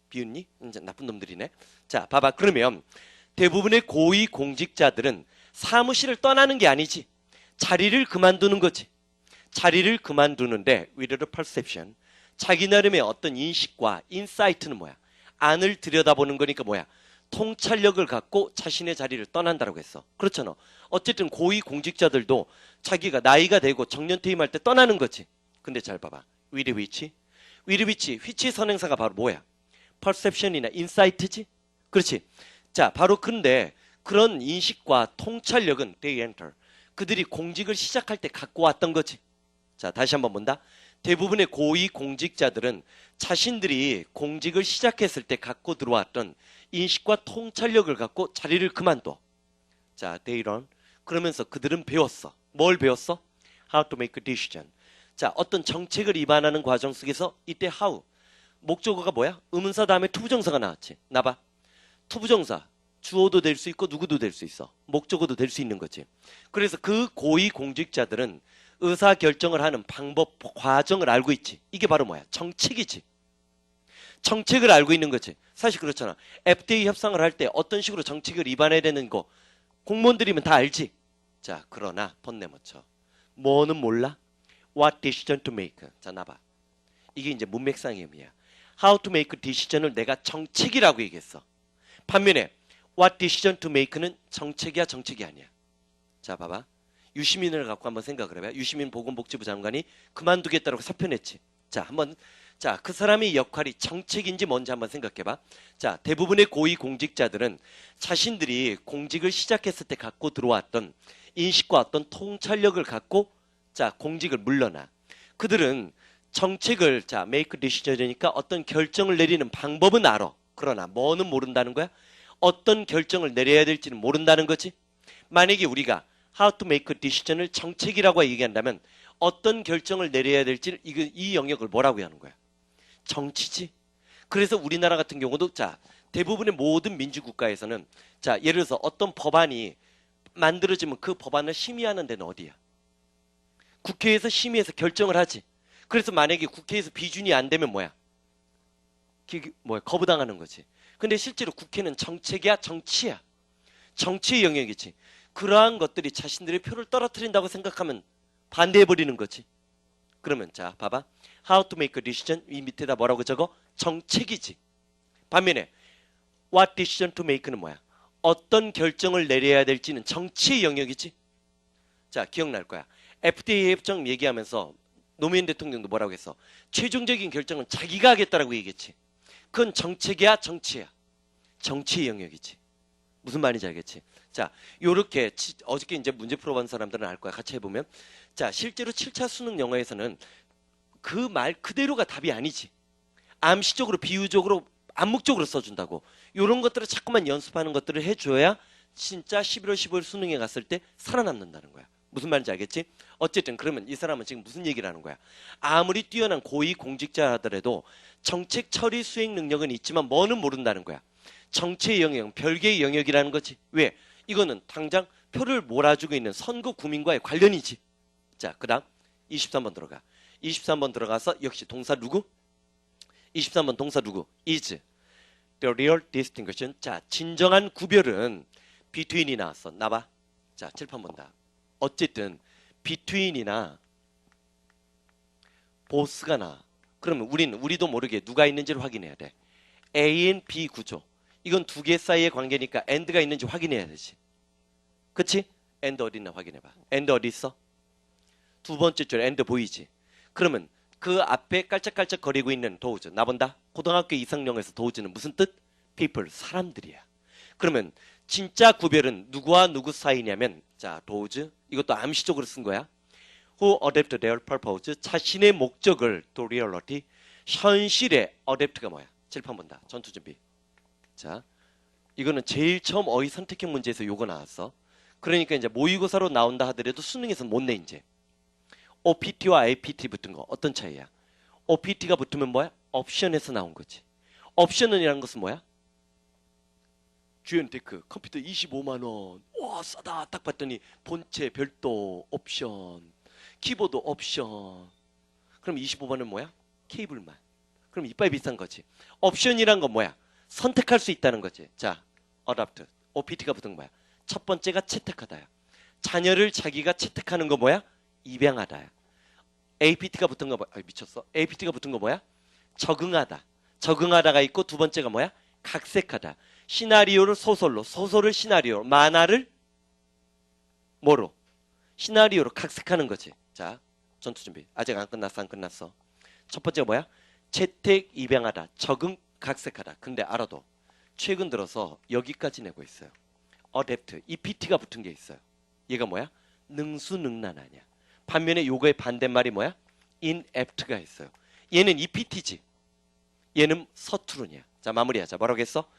비웃니? 나쁜 놈들이네. 자, 봐봐. 그러면 대부분의 고위 공직자들은 사무실을 떠나는 게 아니지. 자리를 그만두는 거지. 자리를 그만두는데 with the perception. 자기 나름의 어떤 인식과 인사이트는 뭐야? 안을 들여다보는 거니까 뭐야? 통찰력을 갖고 자신의 자리를 떠난다라고 했어. 그렇잖아. 어쨌든 고위 공직자들도 자기가 나이가 되고 정년퇴임할 때 떠나는 거지. 근데 잘 봐봐. with which? with which? which 선행사가 바로 뭐야? perception이나 insight지? 그렇지. 자, 바로 근데 그런 인식과 통찰력은 they enter. 그들이 공직을 시작할 때 갖고 왔던 거지. 자, 다시 한번 본다. 대부분의 고위 공직자들은 자신들이 공직을 시작했을 때 갖고 들어왔던 인식과 통찰력을 갖고 자리를 그만둬. 자, they learn. 그러면서 그들은 배웠어. 뭘 배웠어? How to make a decision. 자, 어떤 정책을 입안하는 과정 속에서 이때 how. 목적어가 뭐야? 의문사 다음에 투부정사가 나왔지. 나봐. 투부정사. 주어도 될 수 있고 누구도 될 수 있어. 목적어도 될 수 있는 거지. 그래서 그 고위 공직자들은 의사결정을 하는 방법, 과정을 알고 있지. 이게 바로 뭐야? 정책이지. 정책을 알고 있는 거지. 사실 그렇잖아. FDA 협상을 할 때 어떤 식으로 정책을 입안해야 되는 거 공무원들이면 다 알지. 자, 그러나 번내 맞춰. 뭐는 몰라? What decision to make. 자, 나봐. 이게 이제 문맥상의 의미야. How to make decision을 내가 정책이라고 얘기했어. 반면에 What decision to make는 정책이야, 정책이 아니야. 자, 봐봐. 유시민을 갖고 한번 생각을 해봐. 유시민 보건복지부 장관이 그만두겠다고 사표 냈지. 자, 한번 자, 그 사람의 역할이 정책인지 뭔지 한번 생각해봐. 자, 대부분의 고위 공직자들은 자신들이 공직을 시작했을 때 갖고 들어왔던 인식과 어떤 통찰력을 갖고 자, 공직을 물러나. 그들은 정책을 자, make decision이니까 어떤 결정을 내리는 방법은 알아. 그러나 뭐는 모른다는 거야? 어떤 결정을 내려야 될지는 모른다는 거지. 만약에 우리가 how to make a decision을 정책이라고 얘기한다면 어떤 결정을 내려야 될지 이 영역을 뭐라고 하는 거야? 정치지. 그래서 우리나라 같은 경우도 자, 대부분의 모든 민주국가에서는 자, 예를 들어서 어떤 법안이 만들어지면 그 법안을 심의하는 데는 어디야? 국회에서 심의해서 결정을 하지. 그래서 만약에 국회에서 비준이 안 되면 뭐야? 거부당하는 거지. 근데 실제로 국회는 정책이야, 정치야. 정치의 영역이지. 그러한 것들이 자신들의 표를 떨어뜨린다고 생각하면 반대해버리는 거지. 그러면 자, 봐봐. How to make a decision. 이 밑에다 뭐라고 적어? 정책이지. 반면에 What decision to make는 뭐야? 어떤 결정을 내려야 될지는 정치의 영역이지. 자, 기억날 거야. FDA 협정 얘기하면서 노무현 대통령도 뭐라고 했어? 최종적인 결정은 자기가 하겠다라고 얘기했지. 그건 정책이야, 정치야. 정치의 영역이지. 무슨 말인지 알겠지? 자, 요렇게 어저께 이제 문제 풀어본 사람들은 알 거야. 같이 해보면. 자, 실제로 7차 수능 영어에서는 그 말 그대로가 답이 아니지. 암시적으로, 비유적으로, 암묵적으로 써준다고. 요런 것들을 자꾸만 연습하는 것들을 해줘야 진짜 11월 15일 수능에 갔을 때 살아남는다는 거야. 무슨 말인지 알겠지? 어쨌든 그러면 이 사람은 지금 무슨 얘기를 하는 거야? 아무리 뛰어난 고위 공직자라더라도 정책 처리 수행 능력은 있지만 뭐는 모른다는 거야. 정치의 영역은 별개의 영역이라는 거지. 왜? 이거는 당장 표를 몰아주고 있는 선거 구민과의 관련이지. 자, 그 다음 23번 들어가. 23번 들어가서 역시 동사 누구? 23번 동사 누구? is. The real distinction. 자, 진정한 구별은 between이 나왔어. 나봐. 자, 칠판 본다. 어쨌든 between이나 both가 나. 그러면 우리도 모르게 누가 있는지를 확인해야 돼. A and B 구조. 이건 두 개 사이의 관계니까 and가 있는지 확인해야 되지. 그치? and 어디 있나 확인해봐. and 어디 있어? 두 번째 줄 and 보이지? 그러면 그 앞에 깔짝깔짝 거리고 있는 도우즈. 나본다. 고등학교 이상용에서 도우즈는 무슨 뜻? people, 사람들이야. 그러면 진짜 구별은 누구와 누구 사이냐면, 자, 도우즈. 이것도 암시적으로 쓴 거야. Who adapt their purpose. 자신의 목적을 to reality. 현실에 adapt가 뭐야? 칠판 본다. 전투 준비. 자, 이거는 제일 처음 어휘 선택형 문제에서 요거 나왔어. 그러니까 이제 모의고사로 나온다 하더라도 수능에서는 못 내 이제. OPT와 APT 붙은 거 어떤 차이야? OPT가 붙으면 뭐야? 옵션에서 나온 거지. 옵션이라는 것은 뭐야? GN테크 컴퓨터 25만 원. 와, 싸다. 딱 봤더니 본체 별도 옵션. 키보드 옵션. 그럼 25만 원 뭐야? 케이블만. 그럼 이빨 비싼 거지. 옵션이란 건 뭐야? 선택할 수 있다는 거지. 자, 어답트. OPT가 붙은 거야. 첫 번째가 채택하다야. 자녀를 자기가 채택하는 거 뭐야? 입양하다야. APT가 붙은 거 뭐야? 미쳤어. APT가 붙은 거 뭐야? 적응하다. 적응하다가 있고 두 번째가 뭐야? 각색하다. 시나리오를 소설로, 소설을 시나리오, 만화를 뭐로? 시나리오로 각색하는 거지. 자, 전투 준비. 아직 안 끝났어, 안 끝났어. 첫 번째가 뭐야? 채택, 입양하다, 적응, 각색하다. 근데 알아도 최근 들어서 여기까지 내고 있어요. 어댑트, EPT가 붙은 게 있어요. 얘가 뭐야? 능수능란 아니야. 반면에 요거의 반대말이 뭐야? inapt가 있어요. 얘는 EPT지. 얘는 서투른이야. 자, 마무리하자. 뭐라고 했어?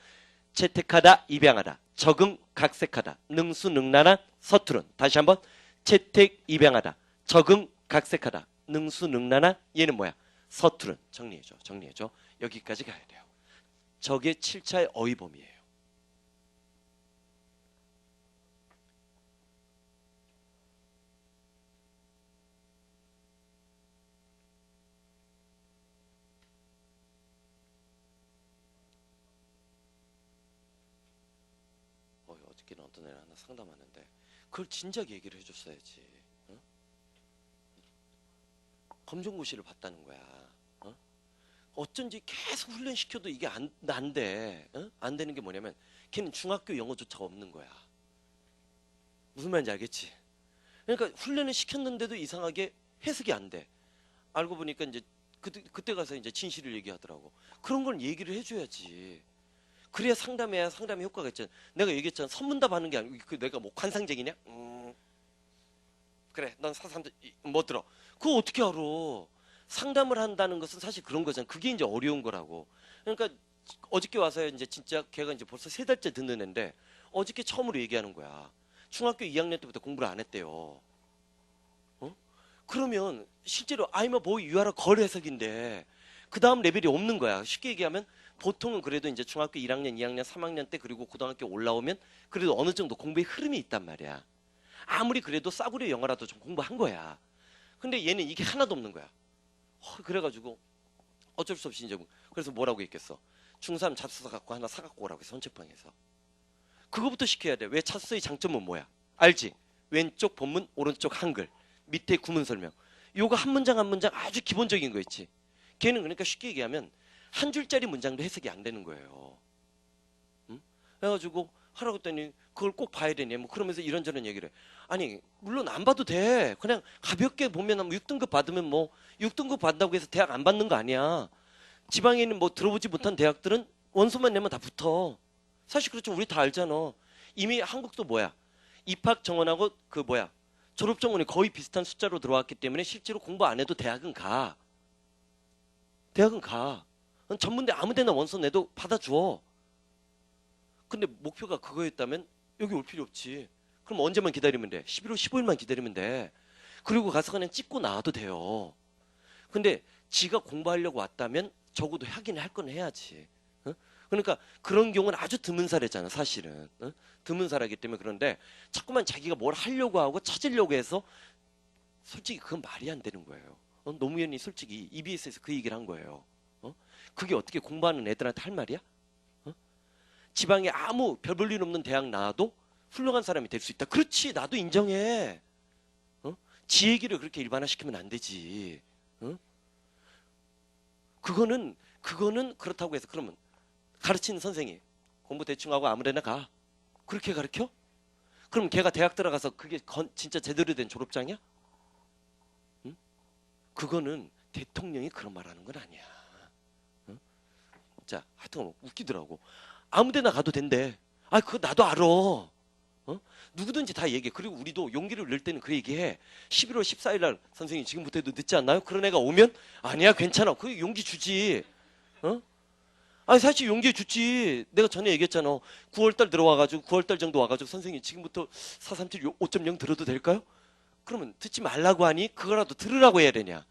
채택하다, 입양하다, 적응, 각색하다, 능수능란한, 서투른. 다시 한번. 채택, 입양하다, 적응, 각색하다, 능수능란한. 얘는 뭐야? 서투른. 정리해줘. 정리해줘. 여기까지 가야 돼요. 저게 7차의 어휘범위예요. 어저께는 어떤 애랑 하나 상담하는데 그걸 진작에 얘기를 해줬어야지. 어? 검정고시를 봤다는 거야. 어? 어쩐지 계속 훈련시켜도 이게 안 돼. 어? 안 되는 게 뭐냐면 걔는 중학교 영어조차 없는 거야. 무슨 말인지 알겠지? 그러니까 훈련을 시켰는데도 이상하게 해석이 안 돼. 알고 보니까 이제 그때 가서 이제 진실을 얘기하더라고. 그런 걸 얘기를 해줘야지. 그래야 상담해야 상담의 효과가 있잖아. 내가 얘기했잖아. 선문답 하는 게 아니고 내가 뭐 관상쟁이냐? 그래, 넌 사삼도 뭐 들어. 그거 어떻게 알아? 상담을 한다는 것은 사실 그런 거잖아. 그게 이제 어려운 거라고. 그러니까 어저께 와서 이제 진짜 걔가 이제 벌써 3달째 듣는 애인데 어저께 처음으로 얘기하는 거야. 중학교 2학년 때부터 공부를 안 했대요. 어? 그러면 실제로 I'm a boy, you are a girl 해석인데 그 다음 레벨이 없는 거야. 쉽게 얘기하면 보통은 그래도 이제 중학교 1학년, 2학년, 3학년 때 그리고 고등학교 올라오면 그래도 어느 정도 공부의 흐름이 있단 말이야. 아무리 그래도 싸구려 영어라도 좀 공부한 거야. 근데 얘는 이게 하나도 없는 거야. 그래가지고 어쩔 수 없이 이제 그래서 뭐라고 했겠어. 중3 잡서서 갖고 하나 사갖고 오라고 해서 헌책방에서. 그거부터 시켜야 돼. 왜 찹스의 장점은 뭐야? 알지? 왼쪽 본문, 오른쪽 한글, 밑에 구문 설명. 요거 한 문장 한 문장 아주 기본적인 거 있지. 걔는 그러니까 쉽게 얘기하면 한 줄짜리 문장도 해석이 안 되는 거예요. 응? 그래가지고 하라고 했더니 그걸 꼭 봐야 되냐 뭐 그러면서 이런저런 얘기를 해. 아니 물론 안 봐도 돼. 그냥 가볍게 보면 뭐 6등급 받으면 뭐 6등급 받는다고 해서 대학 안 받는 거 아니야. 지방에 있는 뭐 들어보지 못한 대학들은 원서만 내면 다 붙어. 사실 그렇죠. 우리 다 알잖아. 이미 한국도 뭐야? 입학 정원하고 그 뭐야? 졸업 정원이 거의 비슷한 숫자로 들어왔기 때문에 실제로 공부 안 해도 대학은 가. 대학은 가. 전문대 아무 데나 원서 내도 받아줘. 근데 목표가 그거였다면 여기 올 필요 없지. 그럼 언제만 기다리면 돼? 11월 15일만 기다리면 돼. 그리고 가서 그냥 찍고 나와도 돼요. 근데 지가 공부하려고 왔다면 적어도 하긴 할 건 해야지. 어? 그러니까 그런 경우는 아주 드문 사례잖아, 사실은. 어? 드문 사례이기 때문에. 그런데 자꾸만 자기가 뭘 하려고 하고 찾으려고 해서 솔직히 그건 말이 안 되는 거예요. 노무현이 솔직히 EBS에서 그 얘기를 한 거예요. 그게 어떻게 공부하는 애들한테 할 말이야? 지방에 아무 별 볼 일 없는 대학 나와도 훌륭한 사람이 될 수 있다. 그렇지, 나도 인정해. 지 얘기를 그렇게 일반화시키면 안 되지. 그거는 그렇다고 해서 그러면 가르치는 선생이 공부 대충 하고 아무데나 가. 그렇게 가르쳐? 그럼 걔가 대학 들어가서 그게 진짜 제대로 된 졸업장이야? 응? 그거는 대통령이 그런 말하는 건 아니야. 응? 자, 하여튼 웃기더라고. 아무데나 가도 된대. 아, 그거 나도 알아. 누구든지 다 얘기해. 그리고 우리도 용기를 낼 때는 그 얘기해. 11월 14일 날 선생님 지금부터 해도 늦지 않나요? 그런 애가 오면 아니야, 괜찮아. 그 용기 주지. 아니 사실 용기 주지. 내가 전에 얘기했잖아. 9월달 들어와가지고 9월달 정도 와가지고 선생님 지금부터 437 5.0 들어도 될까요? 그러면 듣지 말라고 하니 그거라도 들으라고 해야 되냐?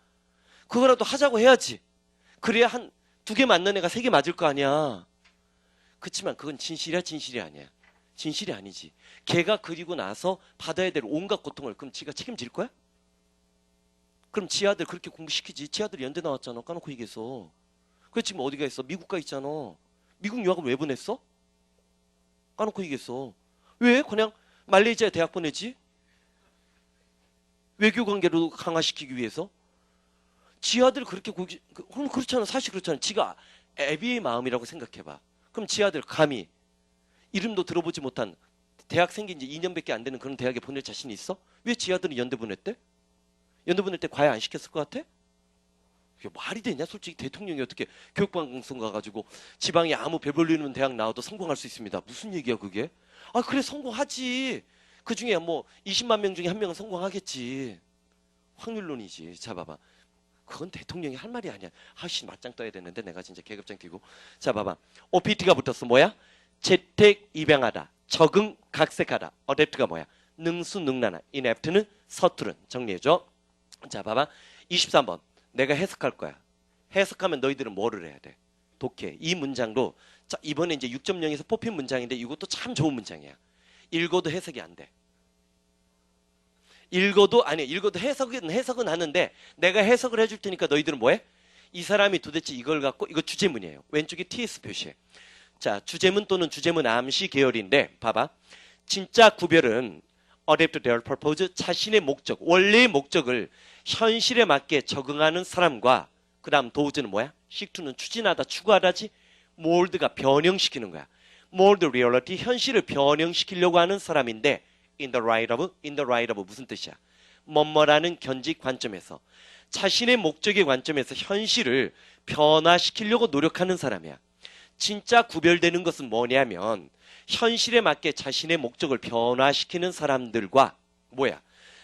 그거라도 하자고 해야지. 그래야 한 2개 맞는 애가 3개 맞을 거 아니야. 그렇지만 그건 진실이야, 진실이 아니야. 진실이 아니지. 걔가 그리고 나서 받아야 될 온갖 고통을 그럼 지가 책임질 거야? 그럼 지 아들 그렇게 공부시키지. 지 아들 연대 나왔잖아. 까놓고 얘기해서. 그래 지금 어디가 있어? 미국 가 있잖아. 미국 유학을 왜 보냈어? 까놓고 얘기했어. 왜? 그냥 말레이시아 대학 보내지? 외교 관계로 강화시키기 위해서? 지 아들 그렇게 그럼 그렇잖아. 사실 그렇잖아. 지가 애비의 마음이라고 생각해봐. 그럼 지 아들 감히 이름도 들어보지 못한 대학 생긴 지 2년밖에 안 되는 그런 대학에 보낼 자신이 있어? 왜 지 아들은 연대 보냈대? 연대 보낼 때 과외 안 시켰을 것 같아? 이게 말이 되냐? 솔직히 대통령이 어떻게 교육방송 가가지고 지방에 아무 별 볼 일 없는 대학 나와도 성공할 수 있습니다. 무슨 얘기야 그게? 아 그래 성공하지. 그중에 뭐 20만 명 중에 한 명은 성공하겠지. 확률론이지. 자 봐봐. 그건 대통령이 할 말이 아니야. 아씨 맞짱 떠야 되는데 내가 진짜 계급장 끼고. 자 봐봐. OPT가 붙었어. 뭐야? 재택 입양하다. 적응 각색하다. 어댑트가 뭐야? 능수능란하. inapt는 서투른. 정리해줘. 자 봐봐. 23번. 내가 해석할 거야. 해석하면 너희들은 뭐를 해야 돼? 독해. 이 문장도 자, 이번에 이제 6.0에서 뽑힌 문장인데 이것도 참 좋은 문장이야. 읽어도 해석이 안 돼. 읽어도 해석은 하는데 내가 해석을 해줄 테니까 너희들은 뭐해? 이 사람이 도대체 이걸 갖고 이거 주제문이에요. 왼쪽에 TS 표시해. 자, 주제문 또는 주제문 암시 계열인데 봐봐. 진짜 구별은 adapt their purpose, 자신의 목적, 원래의 목적을 현실에 맞게 적응하는 사람과 그 다음 도우즈는 뭐야? seek to는 추진하다, 추구하다지. mold가 변형시키는 거야. mold reality, 현실을 변형시키려고 하는 사람인데 in the light of 무슨 뜻이야? 뭐뭐라는 견직 관점에서 자신의 목적의 관점에서 현실을 변화시키려고 노력하는 사람이야. 진짜 구별되는 것은 뭐냐면 현실에 맞게 자신의 목적을 변화시키는 사람들과 뭐야?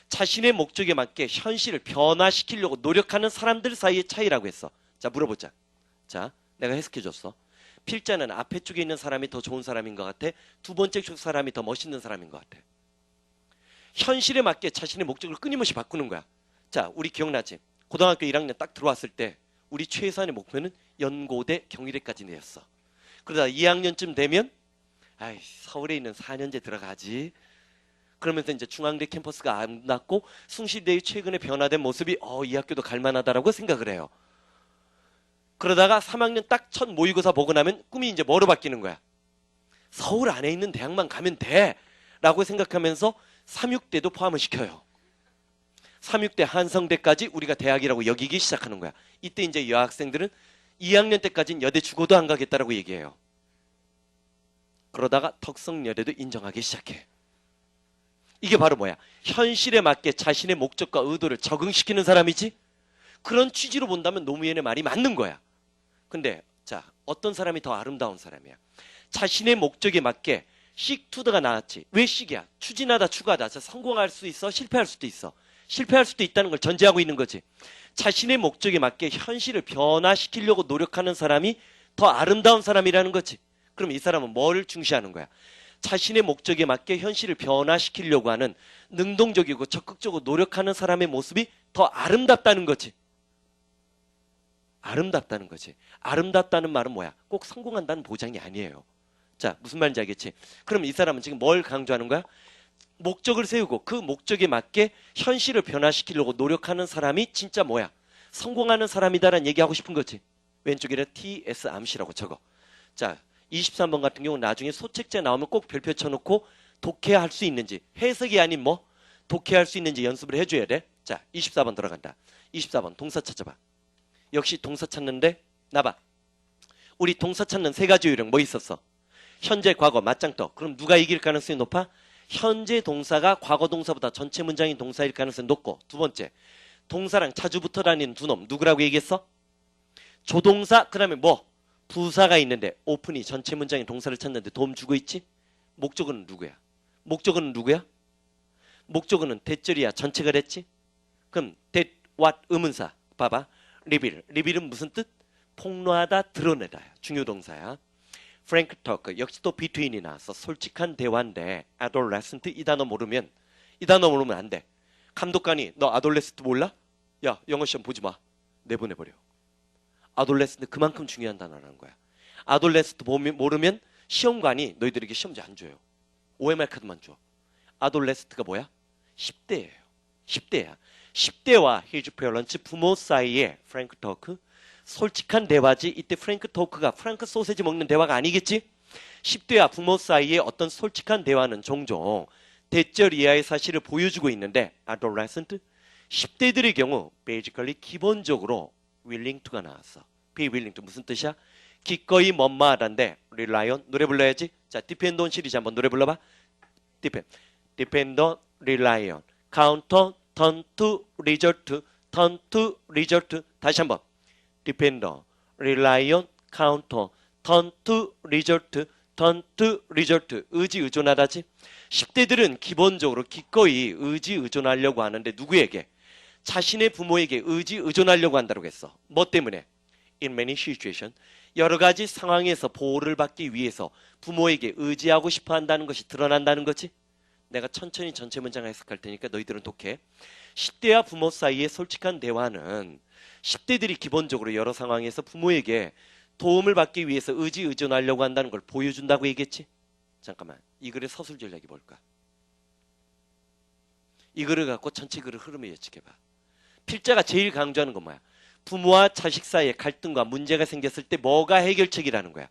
자신의 목적에 맞게 현실을 변화시키려고 노력하는 사람들 사이의 차이라고 했어. 자, 물어보자. 자, 내가 해석해줬어. 필자는 앞에 쪽에 있는 사람이 더 좋은 사람인 것 같아? 두 번째 쪽 사람이 더 멋있는 사람인 것 같아? 현실에 맞게 자신의 목적을 끊임없이 바꾸는 거야. 자, 우리 기억나지? 고등학교 1학년 딱 들어왔을 때 우리 최소한의 목표는 연고대 경희대까지 내었어. 그러다 2학년쯤 되면 아이 서울에 있는 4년제 들어가지. 그러면서 이제 중앙대 캠퍼스가 안 났고 숭실대의 최근에 변화된 모습이 이 학교도 갈만하다라고 생각을 해요. 그러다가 3학년 딱 첫 모의고사 보고 나면 꿈이 이제 뭐로 바뀌는 거야? 서울 안에 있는 대학만 가면 돼 라고 생각하면서 3육대도 포함을 시켜요. 3육대 한성대까지 우리가 대학이라고 여기기 시작하는 거야. 이때 이제 여학생들은 2학년 때까지는 여대 죽어도 안 가겠다라고 얘기해요. 그러다가 덕성여대도 인정하기 시작해. 이게 바로 뭐야? 현실에 맞게 자신의 목적과 의도를 적응시키는 사람이지? 그런 취지로 본다면 노무현의 말이 맞는 거야. 근데 자, 어떤 사람이 더 아름다운 사람이야? 자신의 목적에 맞게 seek to가 나왔지. 왜 seek이야? 추진하다, 추구하다. 자, 성공할 수 있어? 실패할 수도 있어. 실패할 수도 있다는 걸 전제하고 있는 거지. 자신의 목적에 맞게 현실을 변화시키려고 노력하는 사람이 더 아름다운 사람이라는 거지. 그럼 이 사람은 뭘 중시하는 거야? 자신의 목적에 맞게 현실을 변화시키려고 하는 능동적이고 적극적으로 노력하는 사람의 모습이 더 아름답다는 거지. 아름답다는 거지. 아름답다는 말은 뭐야? 꼭 성공한다는 보장이 아니에요. 자, 무슨 말인지 알겠지? 그럼 이 사람은 지금 뭘 강조하는 거야? 목적을 세우고 그 목적에 맞게 현실을 변화시키려고 노력하는 사람이 진짜 뭐야? 성공하는 사람이다라는 얘기하고 싶은 거지. 왼쪽에는 TS 암시라고 적어. 자, 23번 같은 경우 나중에 소책자 나오면 꼭 별표 쳐놓고 독해할 수 있는지, 해석이 아닌 뭐 독해할 수 있는지 연습을 해줘야 돼. 자, 24번 들어간다. 24번 동사 찾아봐. 역시 동사 찾는데 나봐. 우리 동사 찾는 세 가지 요령 뭐 있었어? 현재, 과거, 맞짱떠. 그럼 누가 이길 가능성이 높아? 현재 동사가 과거 동사보다 전체 문장인 동사일 가능성이 높고, 두 번째, 동사랑 자주 붙어 다니는 두 놈 누구라고 얘기했어? 조동사, 그 다음에 뭐? 부사가 있는데 오픈이 전체 문장인 동사를 찾는데 도움 주고 있지? 목적어는 누구야? 목적어는 누구야? 목적어는 대절이야, 전체가 됐지? 그럼 that, what, 의문사 봐봐. reveal, reveal은 무슨 뜻? 폭로하다, 드러내다. 중요동사야. frank talk, 역시 또 between이 나왔어. 솔직한 대화인데 adolescent 이 단어 모르면 안 돼. 감독관이 너 adolescent 몰라? 야, 영어 시험 보지 마. 내보내버려. adolescent 그만큼 중요한 단어라는 거야. adolescent 모르면 시험관이 너희들에게 시험지 안 줘요. OMR 카드만 줘. adolescent가 뭐야? 10대예요. 10대야. 10대와 his parents, 부모 사이에 frank talk, 솔직한 대화지. 이때 프랭크 토크가 프랑크 소세지 먹는 대화가 아니겠지? 10대와 부모 사이에 어떤 솔직한 대화는 종종 대절 이하의 사실을 보여주고 있는데 adolescent, 10대들의 경우 basically 기본적으로 willing to가 나왔어. be willing to 무슨 뜻이야? 기꺼이 뭔말한데 rely on, 노래 불러야지. 자, depend on 시리즈 한번 노래 불러봐. depend on, rely on, count on, turn to, result. 다시 한번. depend on, rely on, count on, turn to, result. 의지 의존하다지. 10대들은 기본적으로 기꺼이 의지 의존하려고 하는데 누구에게? 자신의 부모에게 의지 의존하려고 한다고 했어. 뭐 때문에? In many situations, 여러 가지 상황에서 보호를 받기 위해서 부모에게 의지하고 싶어 한다는 것이 드러난다는 거지. 내가 천천히 전체 문장 해석할 테니까 너희들은 독해. 10대와 부모 사이의 솔직한 대화는 10대들이 기본적으로 여러 상황에서 부모에게 도움을 받기 위해서 의지 의존하려고 한다는 걸 보여준다고 얘기했지. 잠깐만, 이 글의 서술 전략이 뭘까? 이 글을 갖고 전체 글의 흐름을 예측해봐. 필자가 제일 강조하는 건 뭐야? 부모와 자식 사이에 갈등과 문제가 생겼을 때 뭐가 해결책이라는 거야.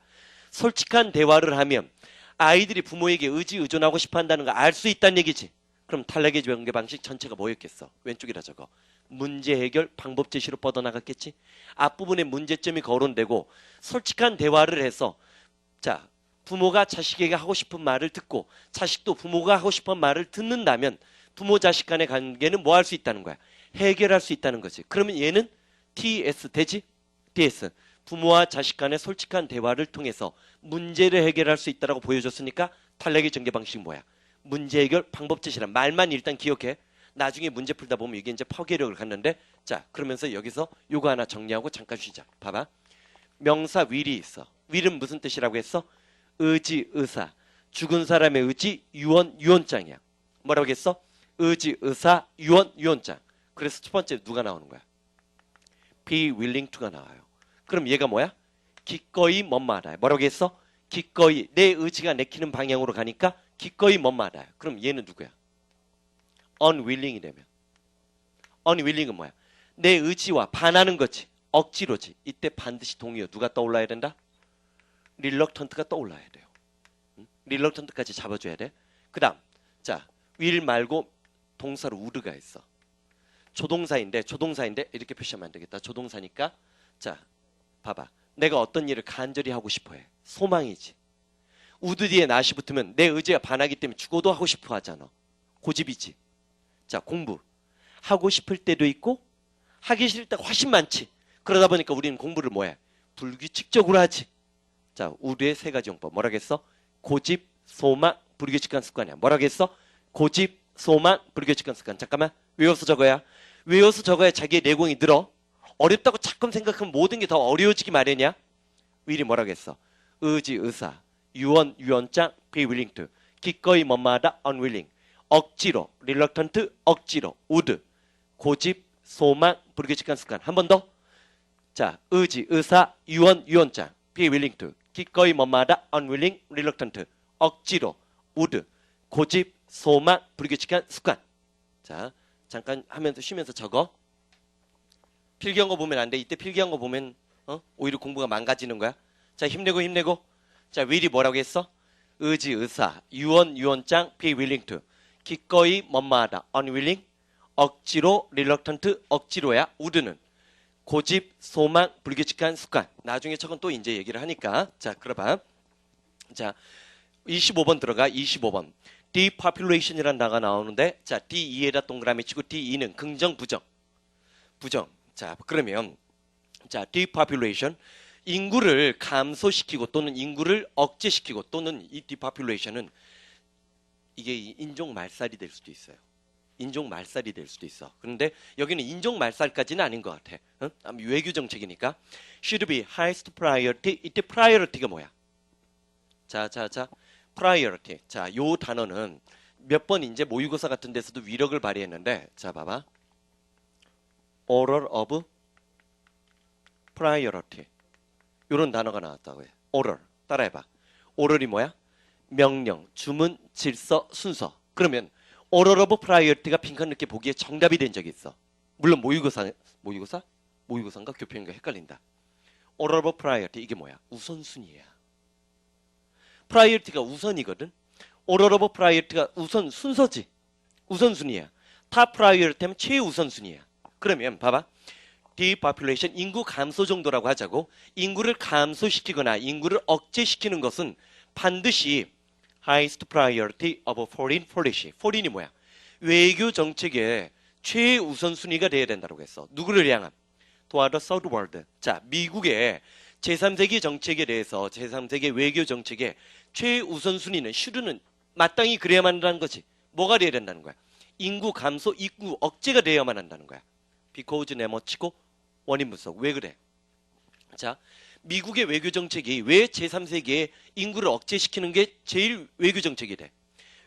솔직한 대화를 하면 아이들이 부모에게 의지 의존하고 싶어 한다는 거 알 수 있다는 얘기지. 그럼 탈락의 전개 방식 전체가 뭐였겠어? 왼쪽이라 적어. 문제 해결 방법 제시로 뻗어나갔겠지. 앞부분에 문제점이 거론되고 솔직한 대화를 해서, 자, 부모가 자식에게 하고 싶은 말을 듣고 자식도 부모가 하고 싶은 말을 듣는다면 부모 자식 간의 관계는 뭐 할 수 있다는 거야? 해결할 수 있다는 거지. 그러면 얘는 TS 되지? TS. 부모와 자식 간의 솔직한 대화를 통해서 문제를 해결할 수 있다고 보여줬으니까 탈락의 전개 방식이 뭐야? 문제 해결 방법 제시란 말만 일단 기억해. 나중에 문제 풀다 보면 이게 이제 파괴력을 갖는데, 자, 그러면서 여기서 요거 하나 정리하고 잠깐 쉬자. 봐봐. 명사 will이 있어. will은 무슨 뜻이라고 했어? 의지, 의사. 죽은 사람의 의지, 유언, 유언장이야. 뭐라고 했어? 의지, 의사, 유언, 유언장. 그래서 첫 번째 누가 나오는 거야? be willing to가 나와요. 그럼 얘가 뭐야? 기꺼이 뭔말하야. 뭐라고 했어? 기꺼이, 내 의지가 내키는 방향으로 가니까 기꺼이 뭔말하야. 그럼 얘는 누구야? unwilling이 되면. unwilling은 뭐야? 내 의지와 반하는 거지. 억지로지. 이때 반드시 동의어 누가 떠올라야 된다? reluctant가 떠올라야 돼요. reluctant까지 잡아줘야 돼. 그 다음, 자, will 말고 동사로 would가 있어. 조동사인데 이렇게 표시하면 안 되겠다. 조동사니까, 자, 봐봐. 내가 어떤 일을 간절히 하고 싶어해. 소망이지. would 뒤에 not이 붙으면 내 의지가 반하기 때문에 죽어도 하고 싶어 하잖아. 고집이지. 자, 공부. 하고 싶을 때도 있고 하기 싫을 때가 훨씬 많지. 그러다 보니까 우리는 공부를 뭐해? 불규칙적으로 하지. 자, 우리의 세 가지 용법. 뭐라고 했어? 고집, 소망, 불규칙한 습관이야. 뭐라고 했어? 고집, 소망, 불규칙한 습관. 잠깐만. 외워서 적어야. 외워서 적어야 자기의 내공이 늘어. 어렵다고 자꾸 생각하면 모든 게 더 어려워지기 마련이야. will이 뭐라고 했어? 의지, 의사, 유언, 유언장, be willing to. 기꺼이 뭐뭐하다, unwilling. 억지로, reluctant, 억지로, would. 고집, 소망, 불규칙한 습관. 한 번 더. 자, 의지, 의사, 유언, 유언장. be willing to. 기꺼이 뭐뭐하다. unwilling, reluctant. 억지로, would. 고집, 소망, 불규칙한 습관. 자, 잠깐 하면서 쉬면서 적어. 필기한 거 보면 안 돼. 이때 필기한 거 보면 오히려 공부가 망가지는 거야. 자, 힘내고 힘내고. 자, will이 뭐라고 했어? 의지, 의사, 유언, 유언장, be willing to. 기꺼이 뭐뭐하다. unwilling, 억지로, reluctant, 억지로야. would는 고집, 소망, 불규칙한 습관. 나중에 저건 또 이제 얘기를 하니까. 자, 그래봐. 자, 25번 들어가. 25번. depopulation이라는 단어가 나오는데, 자, D2에다 동그라미 치고 D2는 긍정, 부정. 부정. 자, 그러면, 자, depopulation. 인구를 감소시키고 또는 인구를 억제시키고 또는 이 depopulation은 이게 인종 말살이 될 수도 있어요. 인종 말살이 될 수도 있어. 그런데 여기는 인종 말살까지는 아닌 것 같아. 외교 정책이니까. should be highest priority. 이때 priority가 뭐야? 자, priority. 자, 요 단어는 몇 번 이제 모의고사 같은 데서도 위력을 발휘했는데, 자, 봐봐. order of priority. 요런 단어가 나왔다고 해. order. 따라해봐. order이 뭐야? 명령, 주문, 질서, 순서. 그러면 order of priority가 빈칸 넣기 보기에 정답이 된 적이 있어. 물론 모의고사인가 교표인가 헷갈린다. order of priority 이게 뭐야? 우선순위야. priority가 우선이거든. order of priority가 우선 순서지. 우선순위야. top priority면 최우선순위야. 그러면 봐봐. depopulation 인구 감소 정도라고 하자고. 인구를 감소시키거나 인구를 억제시키는 것은 반드시 highest priority of foreign policy. foreign이 뭐야? 외교 정책의 최우선순위가 돼야 된다고 했어. 누구를 향한? toward the third world. 자, 미국의 제3세계 정책에 대해서 제3세계 외교 정책의 최우선순위는 should는 마땅히 그래야만 한다는 거지. 뭐가 돼야 된다는 거야? 인구 감소, 인구 억제가 돼야만 한다는 거야. because 네모치고 원인 분석. 왜 그래? 자, 미국의 외교 정책이 왜 제3세계의 인구를 억제시키는 게 제일 외교 정책이 돼?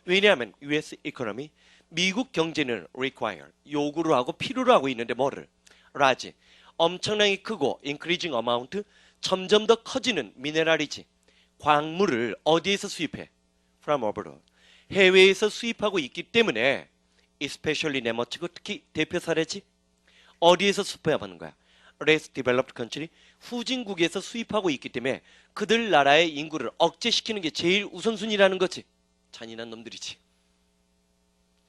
왜냐하면 US economy, 미국 경제는 require, 요구를 하고 필요로 하고 있는데 뭐를? large, 엄청나게 크고 increasing amount, 점점 더 커지는 미네랄이지. 광물을 어디에서 수입해? From abroad. 해외에서 수입하고 있기 때문에 especially 네모치고 특히 대표 사례지. 어디에서 수입하는 거야? less developed country, 후진국에서 수입하고 있기 때문에 그들 나라의 인구를 억제시키는 게 제일 우선순위라는 거지. 잔인한 놈들이지.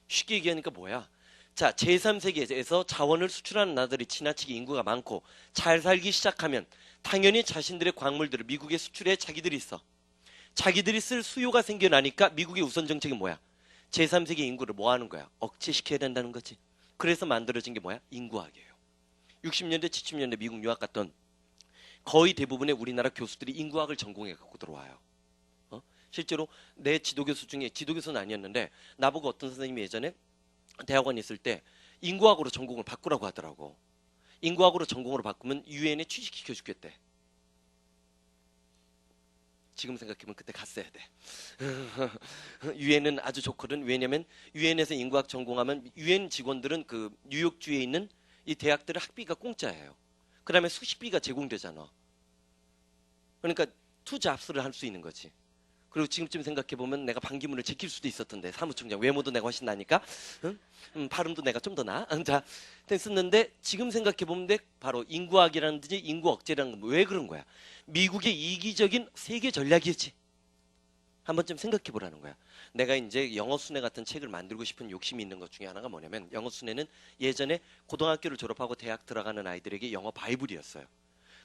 쉽게 얘기하니까 뭐야? 자, 제3세계에서 자원을 수출하는 나라들이 지나치게 인구가 많고 잘 살기 시작하면 당연히 자신들의 광물들을 미국에 수출해 자기들이 써. 자기들이 쓸 수요가 생겨나니까 미국의 우선 정책이 뭐야? 제3세계 인구를 뭐 하는 거야? 억제시켜야 된다는 거지. 그래서 만들어진 게 뭐야? 인구학이에요. 60년대, 70년대 미국 유학 갔던 거의 대부분의 우리나라 교수들이 인구학을 전공해 갖고 들어와요. 실제로 내 지도교수 중에, 지도교수는 아니었는데 나보고 어떤 선생님이 예전에 대학원 있을 때 인구학으로 전공을 바꾸라고 하더라고. 인구학으로 전공으로 바꾸면 유엔에 취직시켜 주겠대. 지금 생각해보면 그때 갔어야 돼. 유엔은 아주 좋거든. 왜냐면 유엔에서 인구학 전공하면 유엔 직원들은 그 뉴욕주에 있는 이 대학들의 학비가 공짜예요. 그 다음에 수시비가 제공되잖아. 그러니까 투 잡스를 할 수 있는 거지. 그리고 지금쯤 생각해보면 내가 반기문을 지킬 수도 있었던데, 사무총장 외모도 내가 훨씬 나니까, 발음도 내가 좀 더 나. 자, 됐었는데 지금 생각해보면 바로 인구학이라는 듯이 인구 억제라는 건 왜 그런 거야? 미국의 이기적인 세계 전략이었지. 한 번쯤 생각해보라는 거야. 내가 이제 영어 순회 같은 책을 만들고 싶은 욕심이 있는 것 중에 하나가 뭐냐면, 영어 순회는 예전에 고등학교를 졸업하고 대학 들어가는 아이들에게 영어 바이블이었어요.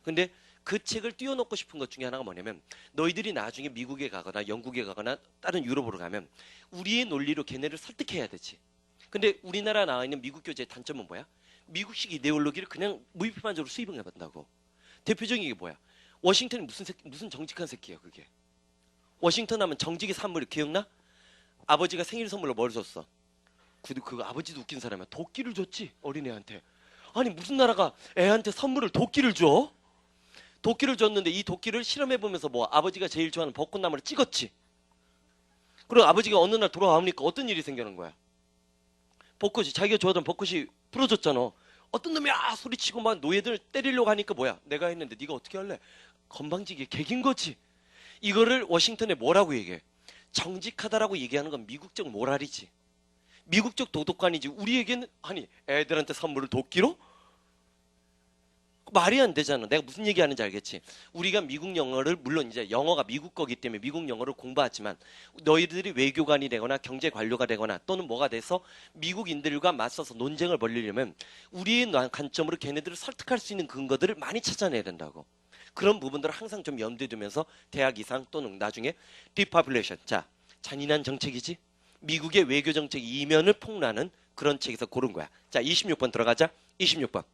근데 그 책을 띄워놓고 싶은 것 중에 하나가 뭐냐면, 너희들이 나중에 미국에 가거나 영국에 가거나 다른 유럽으로 가면 우리의 논리로 걔네를 설득해야 되지. 근데 우리나라 나와 있는 미국 교재의 단점은 뭐야? 미국식 이데올로기를 그냥 무비판적으로 수입을 해본다고. 대표적인 게 뭐야? 워싱턴이 무슨 정직한 새끼야 그게. 워싱턴 하면 정직의 산물 기억나? 아버지가 생일 선물로 뭘 줬어? 그 아버지도 웃긴 사람이야. 도끼를 줬지 어린애한테. 아니 무슨 나라가 애한테 선물을 도끼를 줘? 도끼를 줬는데 이 도끼를 실험해보면서 뭐 아버지가 제일 좋아하는 벚꽃나무를 찍었지. 그리고 아버지가 어느 날 돌아오니까 어떤 일이 생기는 거야? 벚꽃이, 자기가 좋아하던 벚꽃이 부러졌잖아. 어떤 놈이 소리치고 막 노예들 때리려고 하니까 뭐야? 내가 했는데 네가 어떻게 할래? 건방지게 개긴 거지. 이거를 워싱턴에 뭐라고 얘기해? 정직하다라고 얘기하는 건 미국적 모랄이지. 미국적 도덕관이지. 우리에게는 아니 애들한테 선물을 도끼로? 말이 안 되잖아. 내가 무슨 얘기하는지 알겠지? 우리가 미국 영어를 물론 이제 영어가 미국 거기 때문에 미국 영어를 공부하지만 너희들이 외교관이 되거나 경제 관료가 되거나 또는 뭐가 돼서 미국인들과 맞서서 논쟁을 벌이려면 우리의 관점으로 걔네들을 설득할 수 있는 근거들을 많이 찾아내야 된다고. 그런 부분들을 항상 좀 염두에 두면서 대학 이상 또는 나중에 디파퓰레이션. 자, 잔인한 정책이지? 미국의 외교 정책 이면을 폭로하는 그런 책에서 고른 거야. 자, 26번 들어가자. 26번.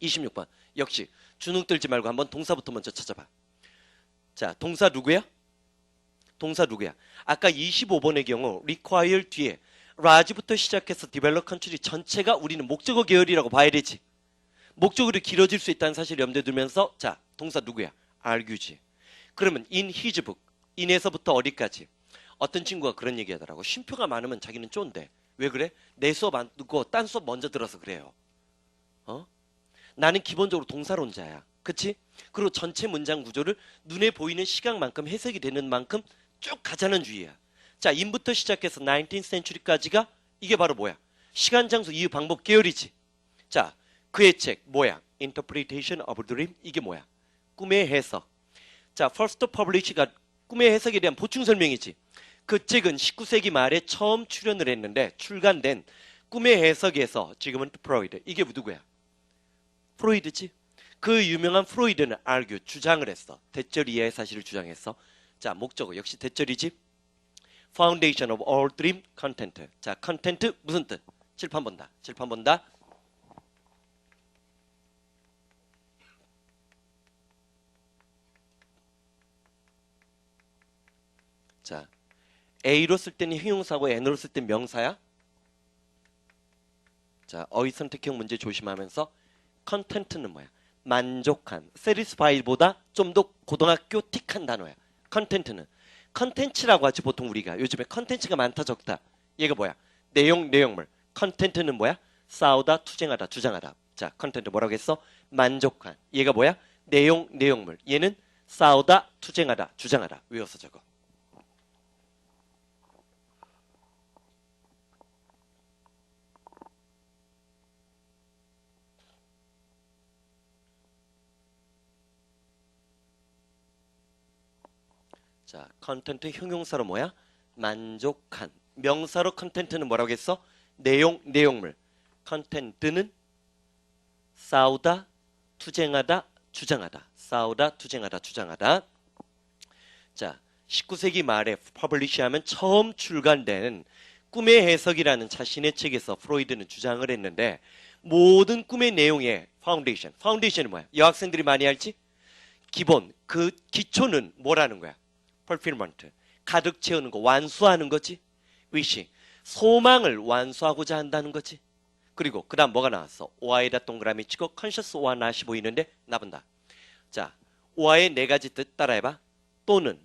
26번. 역시 주눅 들지 말고 한번 동사부터 먼저 찾아봐. 자, 동사 누구야? 동사 누구야? 아까 25번의 경우 require 뒤에 large부터 시작해서 develop country 전체가 우리는 목적어 계열이라고 봐야 되지. 목적어로 길어질 수 있다는 사실을 염두에 두면서 자, 동사 누구야? argue지. 그러면 in his book, in에서부터 어디까지? 어떤 친구가 그런 얘기 하더라고. 쉼표가 많으면 자기는 쫀대. 왜 그래? 내 수업 안 듣고 딴 수업 먼저 들어서 그래요. 나는 기본적으로 동사론자야. 그치? 그리고 전체 문장 구조를 눈에 보이는 시각만큼 해석이 되는 만큼 쭉 가자는 주의야. 자, 인부터 시작해서 19th century까지가 이게 바로 뭐야? 시간, 장소, 이유, 방법 계열이지. 자, 그의 책 뭐야? Interpretation of Dream 이게 뭐야? 꿈의 해석. 자, First Publish가 꿈의 해석에 대한 보충 설명이지. 그 책은 19세기 말에 처음 출연을 했는데 출간된 꿈의 해석에서 지금은 프로이드. 이게 누구야? 프로이드지. 그 유명한 프로이드는 argue, 주장을 했어. 대절 이해의 사실을 주장했어. 자, 목적어 역시 대절이지. Foundation of all dream content. 자, content 무슨 뜻? 칠판 본다. 칠판 본다. 자, A로 쓸 때는 형용사고 N으로 쓸 때는 명사야. 자, 어휘 선택형 문제 조심하면서 content는 뭐야? 만족한, satisfy보다 좀 더 고등학교 틱한 단어야. content는 컨텐츠라고 하지 보통 우리가. 요즘에 컨텐츠가 많다 적다. 얘가 뭐야? 내용물. content는 뭐야? 싸우다, 투쟁하다, 주장하다. 자, content 뭐라고 했어? 만족한. 얘가 뭐야? 내용물. 얘는 싸우다, 투쟁하다, 주장하다. 외워서 적어. 자, 컨텐트 형용사로 뭐야? 만족한. 명사로 컨텐트는 뭐라고 했어? 내용물. 컨텐트는 싸우다, 투쟁하다, 주장하다. 싸우다, 투쟁하다, 주장하다. 자, 19세기 말에 퍼블리시하면 처음 출간된 꿈의 해석이라는 자신의 책에서 프로이드는 주장을 했는데 모든 꿈의 내용의 파운데이션은 뭐야? 여학생들이 많이 알지? 기본, 그 기초는 뭐라는 거야? fulfillment, 가득 채우는 거, 완수하는 거지. wish, 소망을 완수하고자 한다는 거지. 그리고 그 다음 뭐가 나왔어? 오아에다 동그라미 치고 conscious 오아 낫이 보이는데 나본다. 자, 오아의 네 가지 뜻 따라해봐. 또는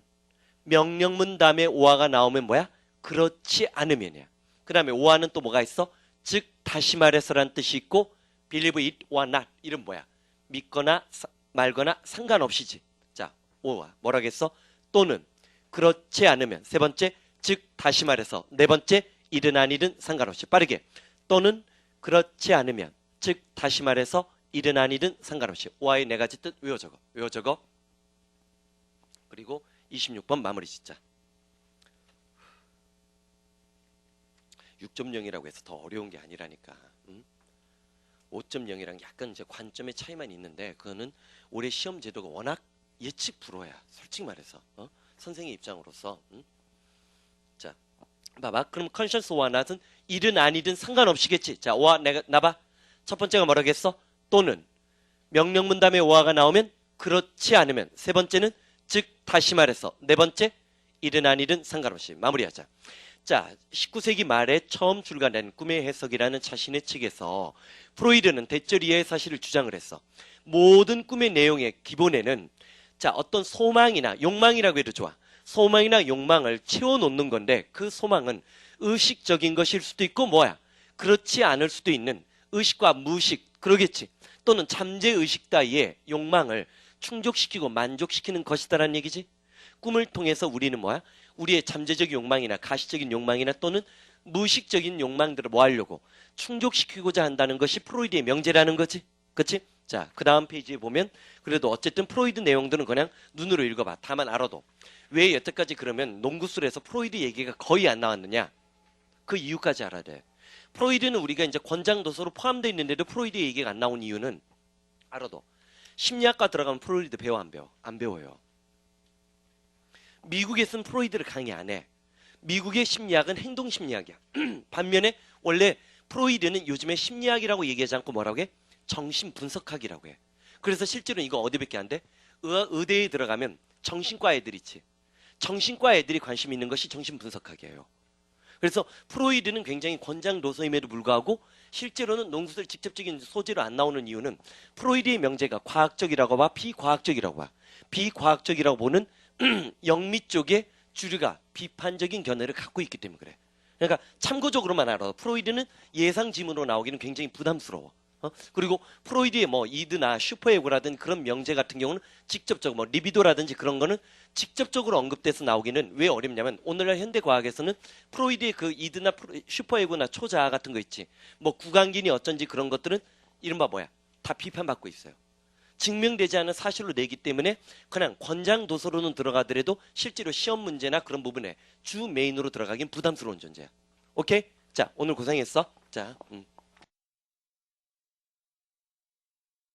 명령문 다음에 오아가 나오면 뭐야? 그렇지 않으면이야. 그 다음에 오아는 또 뭐가 있어? 즉 다시 말해서란 뜻이 있고 believe it or not 이런 뭐야? 믿거나 말거나 상관없이지. 자, 오아 뭐라겠어? 또는 그렇지 않으면. 세 번째, 즉 다시 말해서. 네 번째, 이든 아니든 상관없이. 빠르게. 또는 그렇지 않으면. 즉 다시 말해서 이든 아니든 상관없이. 오아의 네 가지 뜻 외워 적어. 그리고 26번 마무리 짓자. 6.0이라고 해서 더 어려운 게 아니라니까. 5.0이랑 약간 이제 관점의 차이만 있는데 그거는 올해 시험 제도가 워낙 예측 불허야. 솔직히 말해서. 선생의 입장으로서. 자, 봐봐. 그럼 conscious 오와 not은 이든 아니든 상관없이겠지. 자, 오와 나봐. 첫 번째가 뭐라겠어? 또는 명령문 다음에 오와가 나오면 그렇지 않으면. 세 번째는 즉 다시 말해서. 네 번째 이든 아니든 상관없이. 마무리하자. 자, 19세기 말에 처음 출간된 꿈의 해석이라는 자신의 책에서 프로이드는 대절 이해의 사실을 주장을 했어. 모든 꿈의 내용의 기본에는 자, 어떤 소망이나 욕망이라고 해도 좋아. 소망이나 욕망을 채워놓는 건데 그 소망은 의식적인 것일 수도 있고 뭐야? 그렇지 않을 수도 있는 의식과 무의식 그러겠지. 또는 잠재의식 따위의 욕망을 충족시키고 만족시키는 것이다라는 얘기지. 꿈을 통해서 우리는 뭐야? 우리의 잠재적 욕망이나 가시적인 욕망이나 또는 무의식적인 욕망들을 뭐 하려고? 충족시키고자 한다는 것이 프로이드의 명제라는 거지. 그치? 자, 그 다음 페이지에 보면 그래도 어쨌든 프로이드 내용들은 그냥 눈으로 읽어봐. 다만 알아도. 왜 여태까지 그러면 농구술에서 프로이드 얘기가 거의 안 나왔느냐? 그 이유까지 알아야 돼. 프로이드는 우리가 이제 권장도서로 포함되어 있는데도 프로이드 얘기가 안 나온 이유는 알아도. 심리학과 들어가면 프로이드 배워 안 배워? 안 배워요. 미국에서는 프로이드를 강의 안 해. 미국의 심리학은 행동심리학이야. 반면에 원래 프로이드는 요즘에 심리학이라고 얘기하지 않고 뭐라고 해? 정신분석학이라고 해. 그래서 실제로 이거 어디밖에 안 돼? 의대에 들어가면 정신과 애들 있지. 정신과 애들이 관심 있는 것이 정신분석학이에요. 그래서 프로이드는 굉장히 권장도서임에도 불구하고 실제로는 농구술 직접적인 소재로 안 나오는 이유는 프로이드의 명제가 과학적이라고 봐, 비과학적이라고 봐. 비과학적이라고 보는 영미 쪽에 주류가 비판적인 견해를 갖고 있기 때문에 그래. 그러니까 참고적으로만 알아. 프로이드는 예상짐으로 나오기는 굉장히 부담스러워. 그리고 프로이드의 뭐 이드나 슈퍼에고라든 그런 명제 같은 경우는 직접적으로 뭐 리비도라든지 그런 거는 직접적으로 언급돼서 나오기는 왜 어렵냐면 오늘날 현대과학에서는 프로이드의 그 이드나 슈퍼에고나 초자아 같은 거 있지. 뭐 구강기니 어쩐지 그런 것들은 이른바 뭐야? 다 비판받고 있어요. 증명되지 않은 사실로 내기 때문에 그냥 권장 도서로는 들어가더라도 실제로 시험 문제나 그런 부분에 주 메인으로 들어가긴 부담스러운 존재야. 오케이? 자, 오늘 고생했어. 자,